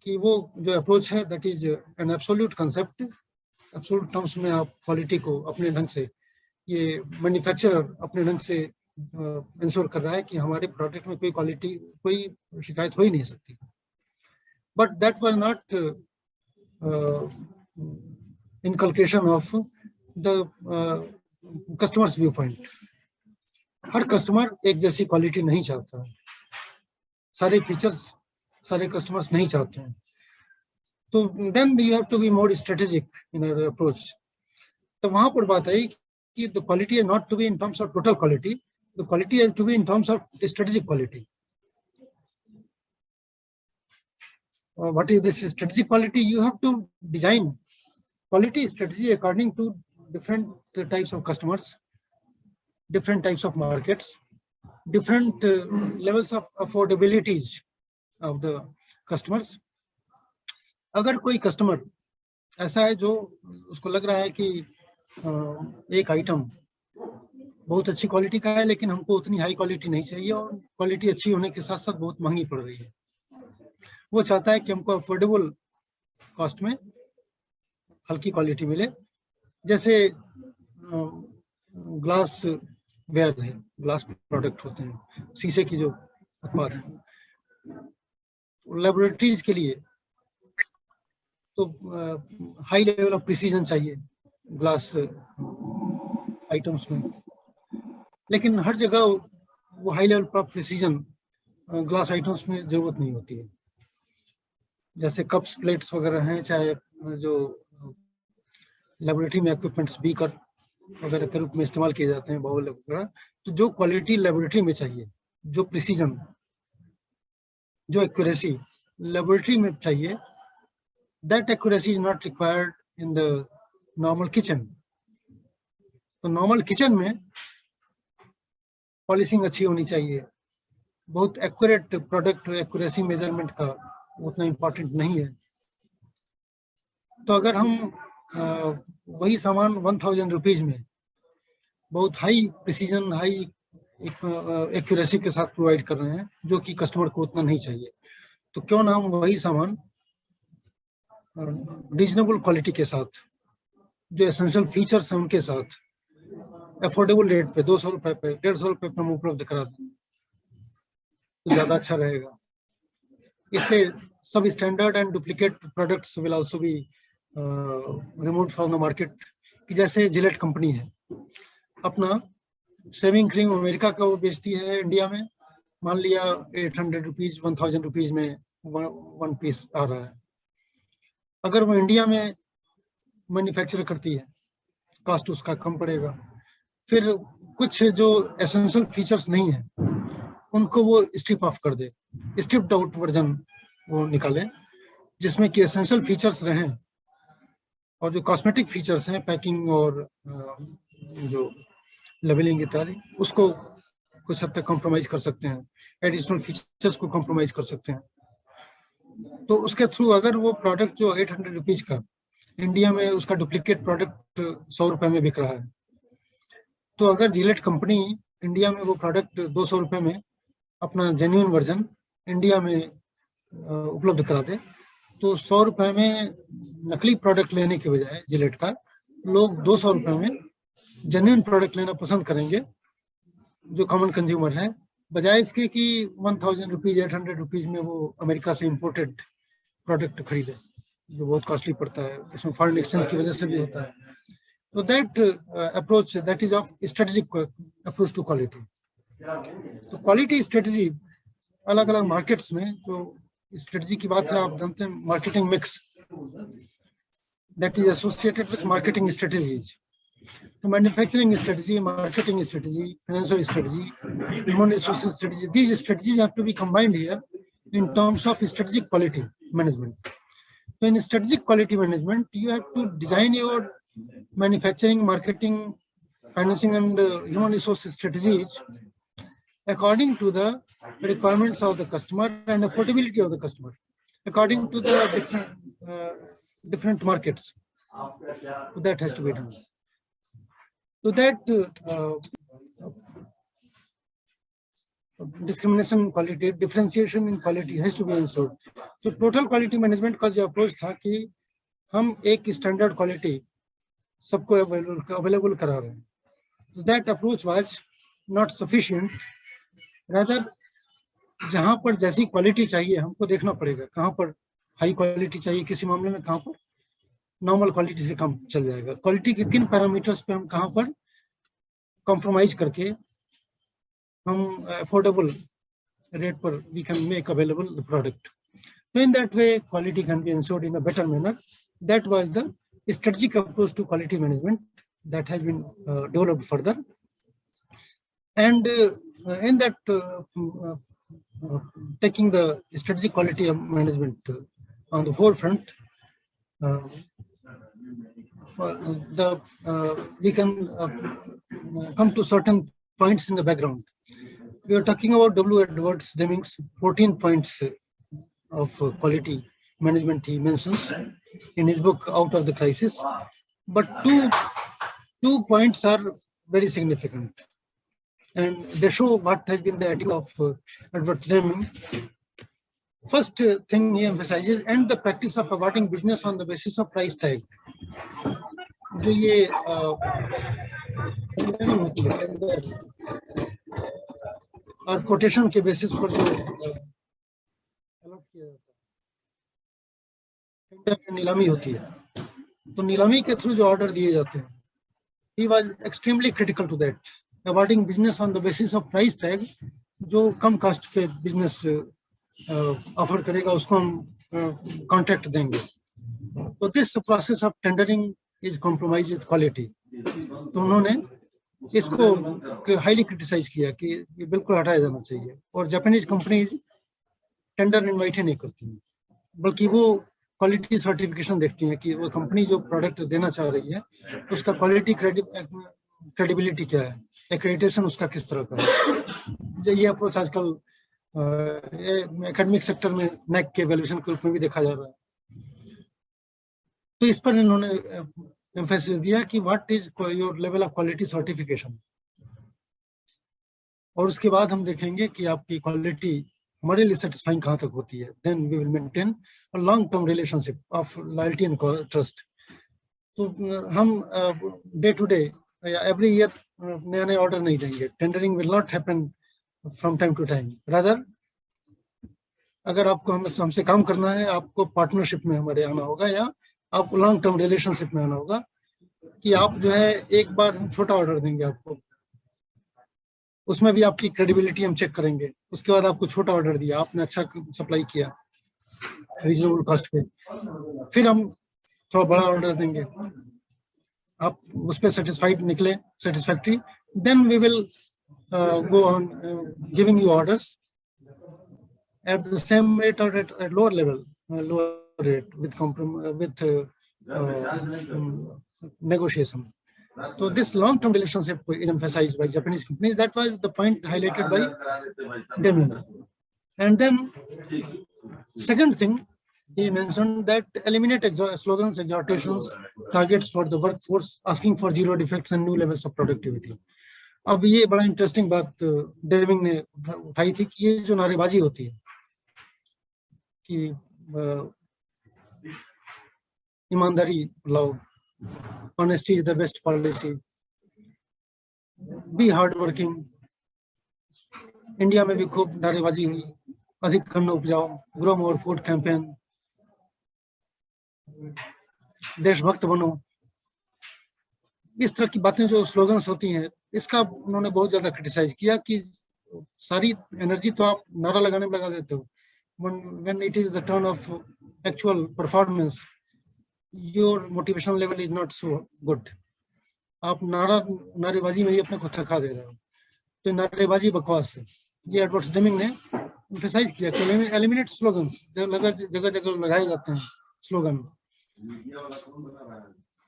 कि वो जो अप्रोच है that is an absolute concept. Absolute terms में आप क्वालिटी को अपने ढंग से, ये मैन्युफैक्चरर अपने ढंग से इंश्योर कर रहा है कि हमारे प्रोडक्ट में कोई क्वालिटी, कोई शिकायत हो ही नहीं सकती। But that was not inculcation of the customers view point. हर कस्टमर एक जैसी क्वालिटी नहीं चाहता है, सारे फीचर्स सारे कस्टमर्स नहीं चाहते हैं। तो then you have to be more strategic in your approach. तो वहां पर बात आई कि the quality is not to be in terms of total quality, the quality has to be in terms of strategic quality. What is this strategic quality? You have to design quality strategy according to different types of customers, different types of markets, different levels of affordabilities of the customers. अगर कोई customer ऐसा है जो उसको लग रहा है कि एक आइटम बहुत अच्छी क्वालिटी का है लेकिन हमको उतनी हाई क्वालिटी नहीं चाहिए और क्वालिटी अच्छी होने के साथ साथ बहुत महंगी पड़ रही है, वो चाहता है कि हमको अफोर्डेबल कॉस्ट में हल्की क्वालिटी मिले। जैसे ग्लास वेयर है, ग्लास प्रोडक्ट होते हैं, शीशे की जो उत्पाद है, लेबोरेटरीज के लिए तो हाई लेवल ऑफ प्रिसीजन चाहिए ग्लास आइटम्स में, लेकिन हर जगह वो high level of precision glass items में जरूरत नहीं होती है। जैसे कप्स, प्लेट्स वगैरह हैं, चाहे जो लेबोरेटरी में इक्विपमेंट्स बीकर वगैरह के रूप में इस्तेमाल किए जाते हैं, बाउल वगैरह, तो जो क्वालिटी लेबोरेटरी में चाहिए, जो प्रिसीजन, जो एक्यूरेसी लेबोरेटरी में चाहिए, that accuracy is not required in the normal kitchen. तो नॉर्मल किचन में पॉलिशिंग अच्छी होनी चाहिए, बहुत एक्यूरेट प्रोडक्ट एक्यूरेसी मेजरमेंट का उतना इम्पोर्टेंट नहीं है। तो अगर हम वही सामान 1000 रुपीज में बहुत हाई प्रिसीजन, हाई एक्यूरेसी के साथ प्रोवाइड कर रहे हैं जो कि कस्टमर को उतना नहीं चाहिए, तो क्यों ना हम वही सामान रीजनेबल क्वालिटी के साथ, जो एसेंशियल फीचर्स हैं उनके साथ, अफोर्डेबल रेट पे 200 रुपए पे, 150 रुपए पे हम उपलब्ध करा दें तो ज्यादा अच्छा रहेगा। इससे सब standard and duplicate products will also be removed from the market. कि जैसे जिलेट कंपनी है, अपना शेविंग क्रीम अमेरिका का वो बेचती है इंडिया में, मान लिया 800 रुपीज 1000 रुपीज में वन पीस आ रहा है। अगर वो इंडिया में मैन्युफैक्चर करती है, कॉस्ट उसका कम पड़ेगा। फिर कुछ जो एसेंशियल फीचर्स नहीं है उनको वो स्ट्रिप ऑफ कर दे, स्ट्रिप्ड आउट वर्जन वो निकाले, जिसमें कि एसेंशियल फीचर्स रहें और जो कॉस्मेटिक फीचर्स हैं, पैकिंग और जो लेबलिंग इत्यादि, उसको कुछ हद तक कॉम्प्रोमाइज कर सकते हैं। एडिशनल फीचर्स को कॉम्प्रोमाइज कर सकते हैं। तो उसके थ्रू अगर वो प्रोडक्ट जो 800 रुपीज का इंडिया में उसका डुप्लीकेट प्रोडक्ट 100 रुपए में बिक रहा है, तो अगर जिलेट कंपनी इंडिया में वो प्रोडक्ट 200 रुपए में अपना जेन्युइन वर्जन इंडिया में उपलब्ध करा दे, तो 100 रुपए में नकली प्रोडक्ट लेने के बजाय जिलेट का लोग 200 रुपए में जेन्युइन प्रोडक्ट लेना पसंद करेंगे, जो कॉमन कंज्यूमर है, बजाय इसके कि 1000 रुपीज 800 रुपीज में वो अमेरिका से इम्पोर्टेड प्रोडक्ट खरीदे, जो बहुत कॉस्टली पड़ता है, इसमें फॉरेन एक्सचेंज की वजह से भी होता है। तो that approach, that is of strategic approach to quality. तो क्वालिटी स्ट्रेटेजी अलग अलग मार्केट्स में, जो स्ट्रेटेजी की बात है, आप जानते हैं marketing mix that is associated with marketing strategies. तो manufacturing strategy, marketing strategy, financial strategy, human resources strategy, these strategies have to be combined here in terms of strategic quality management. So in strategic quality management, you have to design your manufacturing, marketing, financing and human resources strategies according to the requirements of the customer and affordability of the customer, according to the different markets. So that has to be done. So that discrimination in quality, differentiation in quality has to be ensured. So total quality management का जो approach था कि हम एक standard quality सबको available करा रहे हैं, so that approach was not sufficient. Rather, जहाँ पर जैसी क्वालिटी चाहिए हमको देखना पड़ेगा, कहाँ पर हाई क्वालिटी चाहिए किसी मामले में, कहाँ पर नॉर्मल क्वालिटी से कम चल जाएगा, क्वालिटी के किन पैरामीटर्स पे हम कहाँ पर कॉम्प्रोमाइज करके हम अफोर्डेबल रेट पर we can make available the product. So in that way, quality can be ensured in a better manner. That was the strategic approach to quality management that has been developed further. And in that, taking the strategic quality of management on the forefront, we can come to certain points in the background. We are talking about W. Edwards Deming's 14 points of quality management he mentions in his book Out of the Crisis, but two points are very significant, and they show what has been the attitude of Edward Deming. First thing he emphasizes, and the practice of awarding business on the basis of price tag. जो ये और quotation के basis पर जो allot किया जाता है, tender नीलामी होती है, तो नीलामी के थ्रू जो ऑर्डर दिए जाते हैं, he was extremely critical to that, awarding business on the basis of price tag. जो कम कास्ट पे बिजनेस ऑफर करेगा उसको हम कॉन्ट्रैक्ट देंगे. तो this process of tendering is compromise with quality. तो उन्होंने इसको हाईली क्रिटिसाइज किया कि ये बिल्कुल हटाया जाना चाहिए. और जापानीज कंपनीज टेंडर इनवाइट ही नहीं करती हैं, बल्कि वो क्वालिटी सर्टिफिकेशन देखती हैं कि वो कंपनी जो प्रोडक्ट देना चाह रही है उसका क्वालिटी क्रेडिबिलिटी क्या है, एक्रेडिटेशन उसका किस तरह का है. ये अप्रोच आजकल एकेडमिक सेक्टर में नेक के वैल्यूएशन के रूप में भी देखा जा रहा है. तो इस पर इन्होंने एम्फेसिस दिया कि what is your level of quality certification. और उसके बाद हम देखेंगे कि आपकी क्वालिटी हमारे लिए सेटिस्फाइंग कहाँ तक होती है. Then we will maintain a long term relationship of loyalty and trust. तो हम डे टू डे या एवरी ईयर नया नया ऑर्डर नहीं देंगे. Tendering will not happen from time to time. Rather, अगर आपको हमसे काम करना है, आपको पार्टनरशिप में हमारे आना होगा या आपको लॉन्ग टर्म रिलेशनशिप में आना होगा, कि आप जो है एक बार हम छोटा ऑर्डर देंगे आपको, उसमें भी आपकी क्रेडिबिलिटी हम चेक करेंगे. उसके बाद आपको छोटा ऑर्डर दिया, आपने अच्छा सप्लाई किया रीजनेबल कॉस्ट पे, फिर हम थोड़ा बड़ा ऑर्डर देंगे, आप उस पर सेटिस्फाइड निकले, satisfactory, then we will go on giving you orders at the same rate or at lower level, lower rate with negotiation. So this long-term relationship is emphasized by Japanese companies. That was the point highlighted by Deming. And then second thing, he mentioned that eliminate slogans, exhortations, targets for the workforce, asking for zero defects and new levels of productivity. अब ये बड़ा interesting बात डेविंग ने उठाई थी कि ये जो नारेबाजी होती है कि ईमानदारी लाओ, honesty is the best policy, be hard working. India में भी खूब नारेबाजी हुई, अधिक अन्न उपजाओ, ग्रो मोर फूड कैंपेन, देशभक्त बनो, इस तरह की बातें जो स्लोगन्स होती हैं, इसका उन्होंने बहुत ज्यादा क्रिटिसाइज किया कि सारी एनर्जी तो आप नारा लगाने में लगा देते हो, when it is the turn of actual performance your motivation level is not so good. आप नारेबाजी में ही अपने को थका दे रहे हो, तो नारेबाजी बकवास है। ये एडवर्ड डेमिंग ने एम्फसाइज किया कि एलिमिनेट स्लोगन्स, जगह जगह लगाए जाते हैं स्लोगन,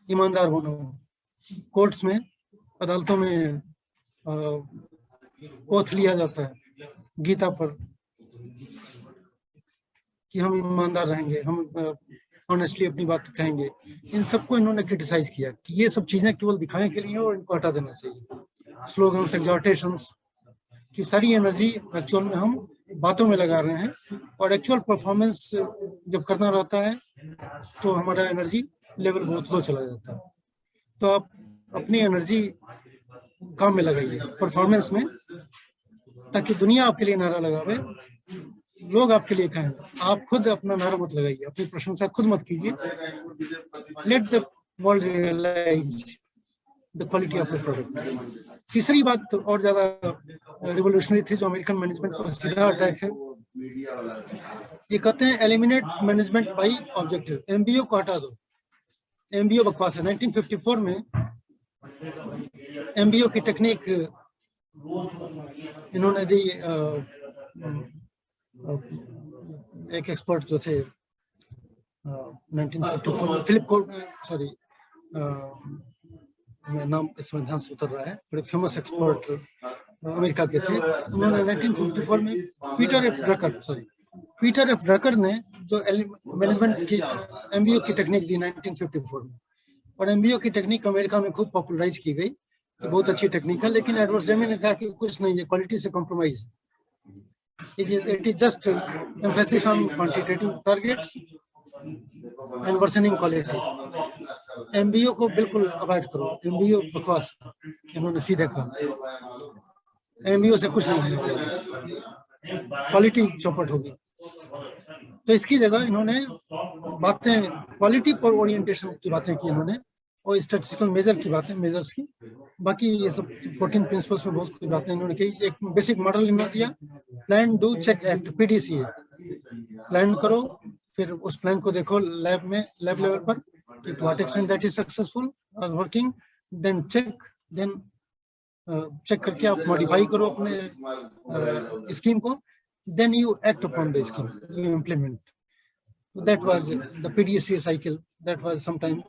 ईमानदार बनो, कोर्ट्स में, अदालतों में ओथ लिया जाता है गीता पर कि हम ईमानदार रहेंगे, हम ऑनेस्टली अपनी बात कहेंगे। इन सबको इन्होंने क्रिटिसाइज किया कि ये सब चीजें केवल दिखाने के लिए और इनको हटा देना चाहिए। स्लोगन्स, एग्जॉर्टेशंस की सारी एनर्जी एक्चुअल में हम बातों में लगा रहे हैं, और एक्चुअल परफॉर्मेंस जब करना रहता है तो हमारा एनर्जी लेवल बहुत लो चला जाता है। तो आप अपनी एनर्जी काम में लगाइए, परफॉर्मेंस में, ताकि दुनिया आपके लिए नारा लगावे, लोग आपके लिए कहें। आप खुद अपना नारा मत लगाइए, अपनी प्रशंसा खुद मत कीजिए। Let the world realise the quality of the product. तीसरी बात और ज्यादा रिवोल्यूशनरी थी, जो अमेरिकन मैनेजमेंट पर सीधा अटैक है। ये कहते हैं eliminate management by objective, MBO को हटा दो। एमबीओ बकवास है। 1954 में एमबीओ की टेक्निक इन्होंने दी, एक एक्सपर्ट जो थे 1954 में, फिलिप कोर्ट, सॉरी नाम इसमें ध्यान से उतर रहा है, बड़े फेमस एक्सपर्ट अमेरिका के थे। उन्होंने 1954 में पीटर एफ ड्रकर ने जो मैनेजमेंट की एमबीओ की टेक्निक दी 1954 में, और एमबीओ की टेक्निक अमेरिका में खूब पॉपुलराइज की गई, बहुत अच्छी टेक्निक है। लेकिन एडवर्ड डेमिंग ने कहा कि कुछ नहीं, ये क्वालिटी से कॉम्प्रोमाइज है। It is just emphasis on quantitative targets and worsening quality. MBO को बिल्कुल अवॉइड करो, MBO बकवास, इन्होंने सीधे कहा। MBO से कुछ नहीं होगा, क्वालिटी चौपट होगी। तो इसकी जगह इन्होंने बातें क्वालिटी पर ओरिएंटेशन की बातें की इन्होंने, और स्टैटिस्टिकल मेजर की बातें, मेजर्स की। बाकी ये सब 14 प्रिंसिपल्स में बहुत कुछ बातें इन्होंने की। एक बेसिक मॉडल इन्होंने दिया, plan do check act, PDCA. Plan करो, फिर उस प्लान को देखो लैब में, लैब लेवल पर, कि to what extent that is successful और वर्किंग, देन चेक करके आप मॉडिफाई करो अपने स्कीम को, then you act upon the scheme, you implement. That was the PDCA cycle, that was sometime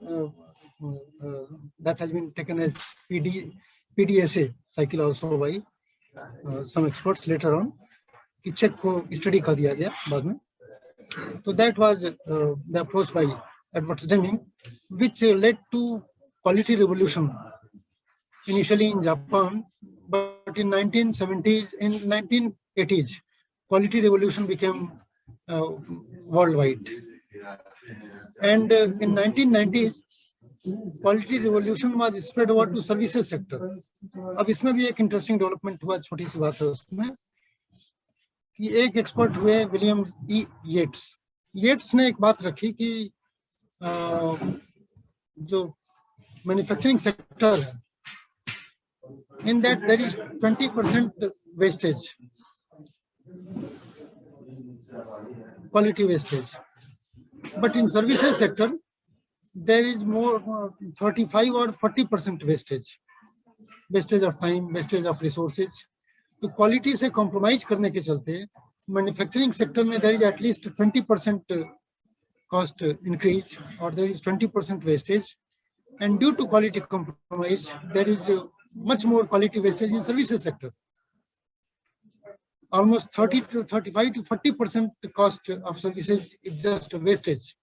that has been taken as PDSA cycle also by some experts later on, कि check को study कर दिया गया बाद में। तो that was the approach by Edward Deming, which led to quality revolution initially in Japan, but in 1970s, in 1980s, quality revolution became worldwide, and in 1990s quality revolution was spread over to services sector. अब इसमें भी एक interesting development हुआ, छोटी सी बात है उसमें, कि एक एक्सपर्ट हुए विलियम ई येट्स ने एक बात रखी कि जो मैन्युफैक्चरिंग सेक्टर है, in that there is 20% wastage, quality wastage, but in services sector there is more 35 or 40% wastage of time, wastage of resources. तो क्वालिटी से कॉम्प्रोमाइज करने के चलते मैन्युफैक्चरिंग सेक्टर में there is at least 20% cost increase, or there is 20% wastage, And due to quality compromise, there is much more quality wastage in services sector. Almost 30 to 35 to 40% cost of services is just a wastage.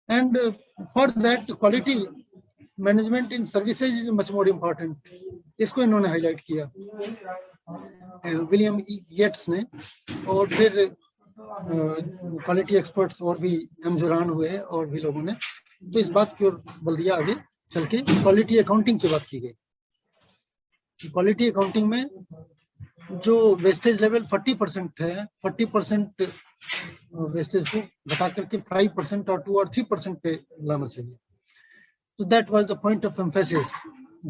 And for that, quality management in services is much more important. इसको इन्होंने highlight किया William येट्स ने, और फिर quality experts और भी एमजुरान हुए और भी लोगों ने, तो इस बात की ओर बल दिया आगे चल के क्वालिटी अकाउंटिंग की बात की गई। क्वालिटी अकाउंटिंग में जो वेस्टेज लेवल 40% है, 40% वेस्टेज को बता करके 5% और 2 और 3% पे लाना चाहिए। तो that was the point of emphasis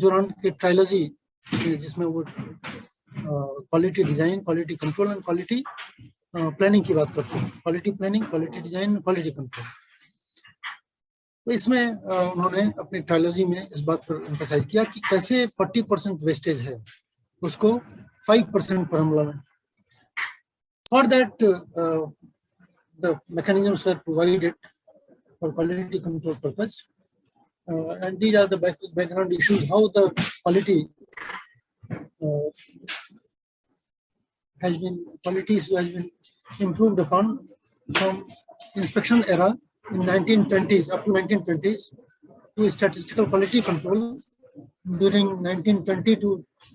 Juran के ट्रायलॉजी, जिसमें वो quality design, quality control and quality planning की बात करते हैं। Quality planning, quality design, quality control. तो इसमें उन्होंने अपनी ट्रायलॉजी में इस बात पर एम्फसाइज किया कि कैसे 40% वेस्टेज है उसको 5% पर हम लाएं। For that the mechanisms were provided for quality control purpose, and these are the background issues how the quality has been improved upon from inspection era in 1920s up to 1920s to statistical quality control during 1920 to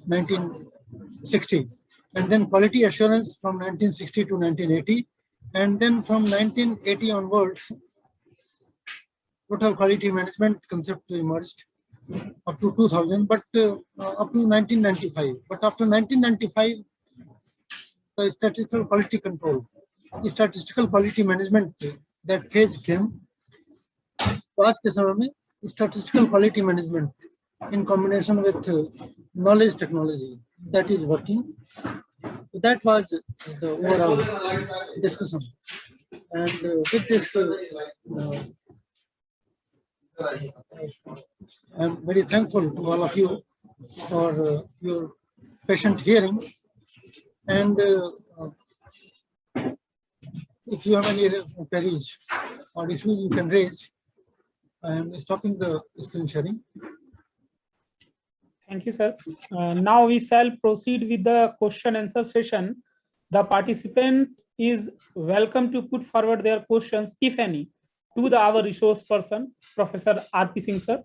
1960, and then quality assurance from 1960 to 1980, and then from 1980 onwards total quality management concept emerged up to 2000, but up to 1995. But after 1995, the statistical quality control, the statistical quality management, that phase came. तो आज के समय में statistical quality management in combination with knowledge technology, that is working. So that was the overall discussion, and with this I'm very thankful to all of you for your patient hearing, and if you have any queries or issues you can raise. I am stopping the screen sharing. Thank you, sir. Now we shall proceed with the question answer session. The participant is welcome to put forward their questions, if any, to our resource person, Professor R.P. Singh, sir.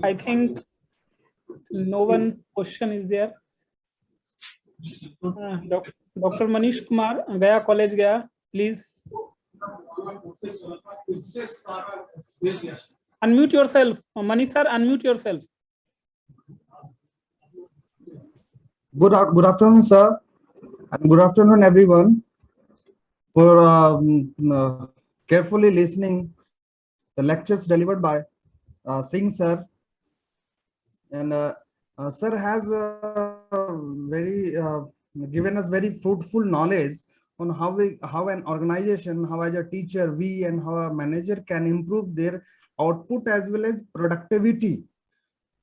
I think no one question is there. Dr. Manish Kumar, Gaya College, Gaya, please. Unmute yourself. Manish sir, unmute yourself. Good afternoon, sir, and good afternoon, everyone, for carefully listening the lectures delivered by Singh sir. And sir has very given us very fruitful knowledge on how an organization, how as a teacher, we and how a manager can improve their output as well as productivity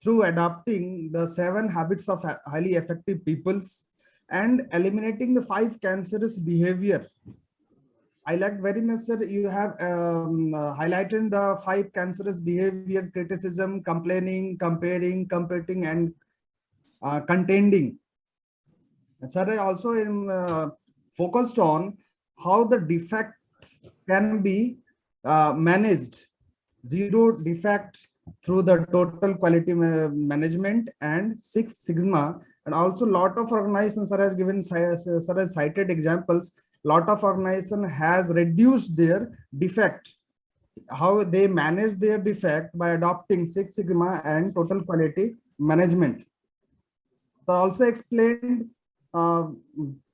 through adopting the 7 habits of highly effective peoples and eliminating the 5 cancerous behavior. I like very much, sir, you have highlighted the 5 cancerous behaviors: criticism, complaining, comparing, competing, and contending. Sir, I also am focused on how the defects can be managed, 0 defects through the total quality management and 6 Sigma, and also lot of organizations, sir has given, sir has cited examples. Lot of organization has reduced their defect, how they manage their defect by adopting 6 Sigma and total quality management. So also explained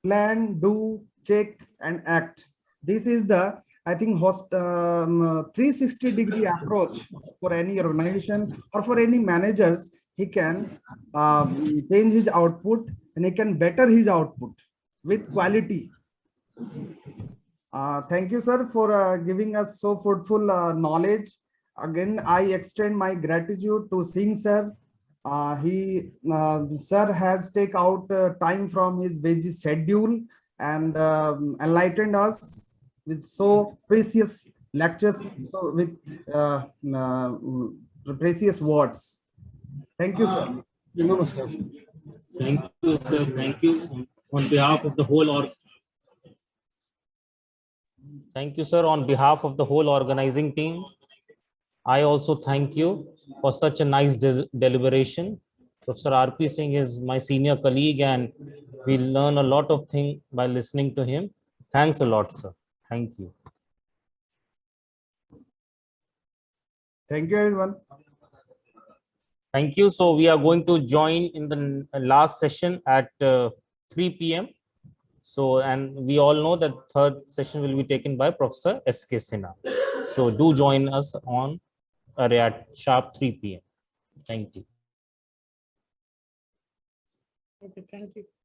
plan, do, check, and act. This is the, I think, 360-degree approach for any organization or for any managers. He can change his output and he can better his output with quality. Thank you, sir, for giving us so fruitful knowledge. Again, I extend my gratitude to Singh sir Sir has take out time from his busy schedule and enlightened us with so precious lectures, so with precious words. Thank you, sir. Namaskar. Thank you, sir. Thank you on behalf of the whole Thank you, sir. On behalf of the whole organizing team, I also thank you for such a nice deliberation. Professor R.P. Singh is my senior colleague and we learn a lot of things by listening to him. Thanks a lot, sir. Thank you. Thank you, everyone. Thank you. So we are going to join in the last session at 3 p.m. So, and we all know that third session will be taken by Professor S.K. Sinha. So do join us on at sharp 3 p.m. Thank you. Okay, thank you.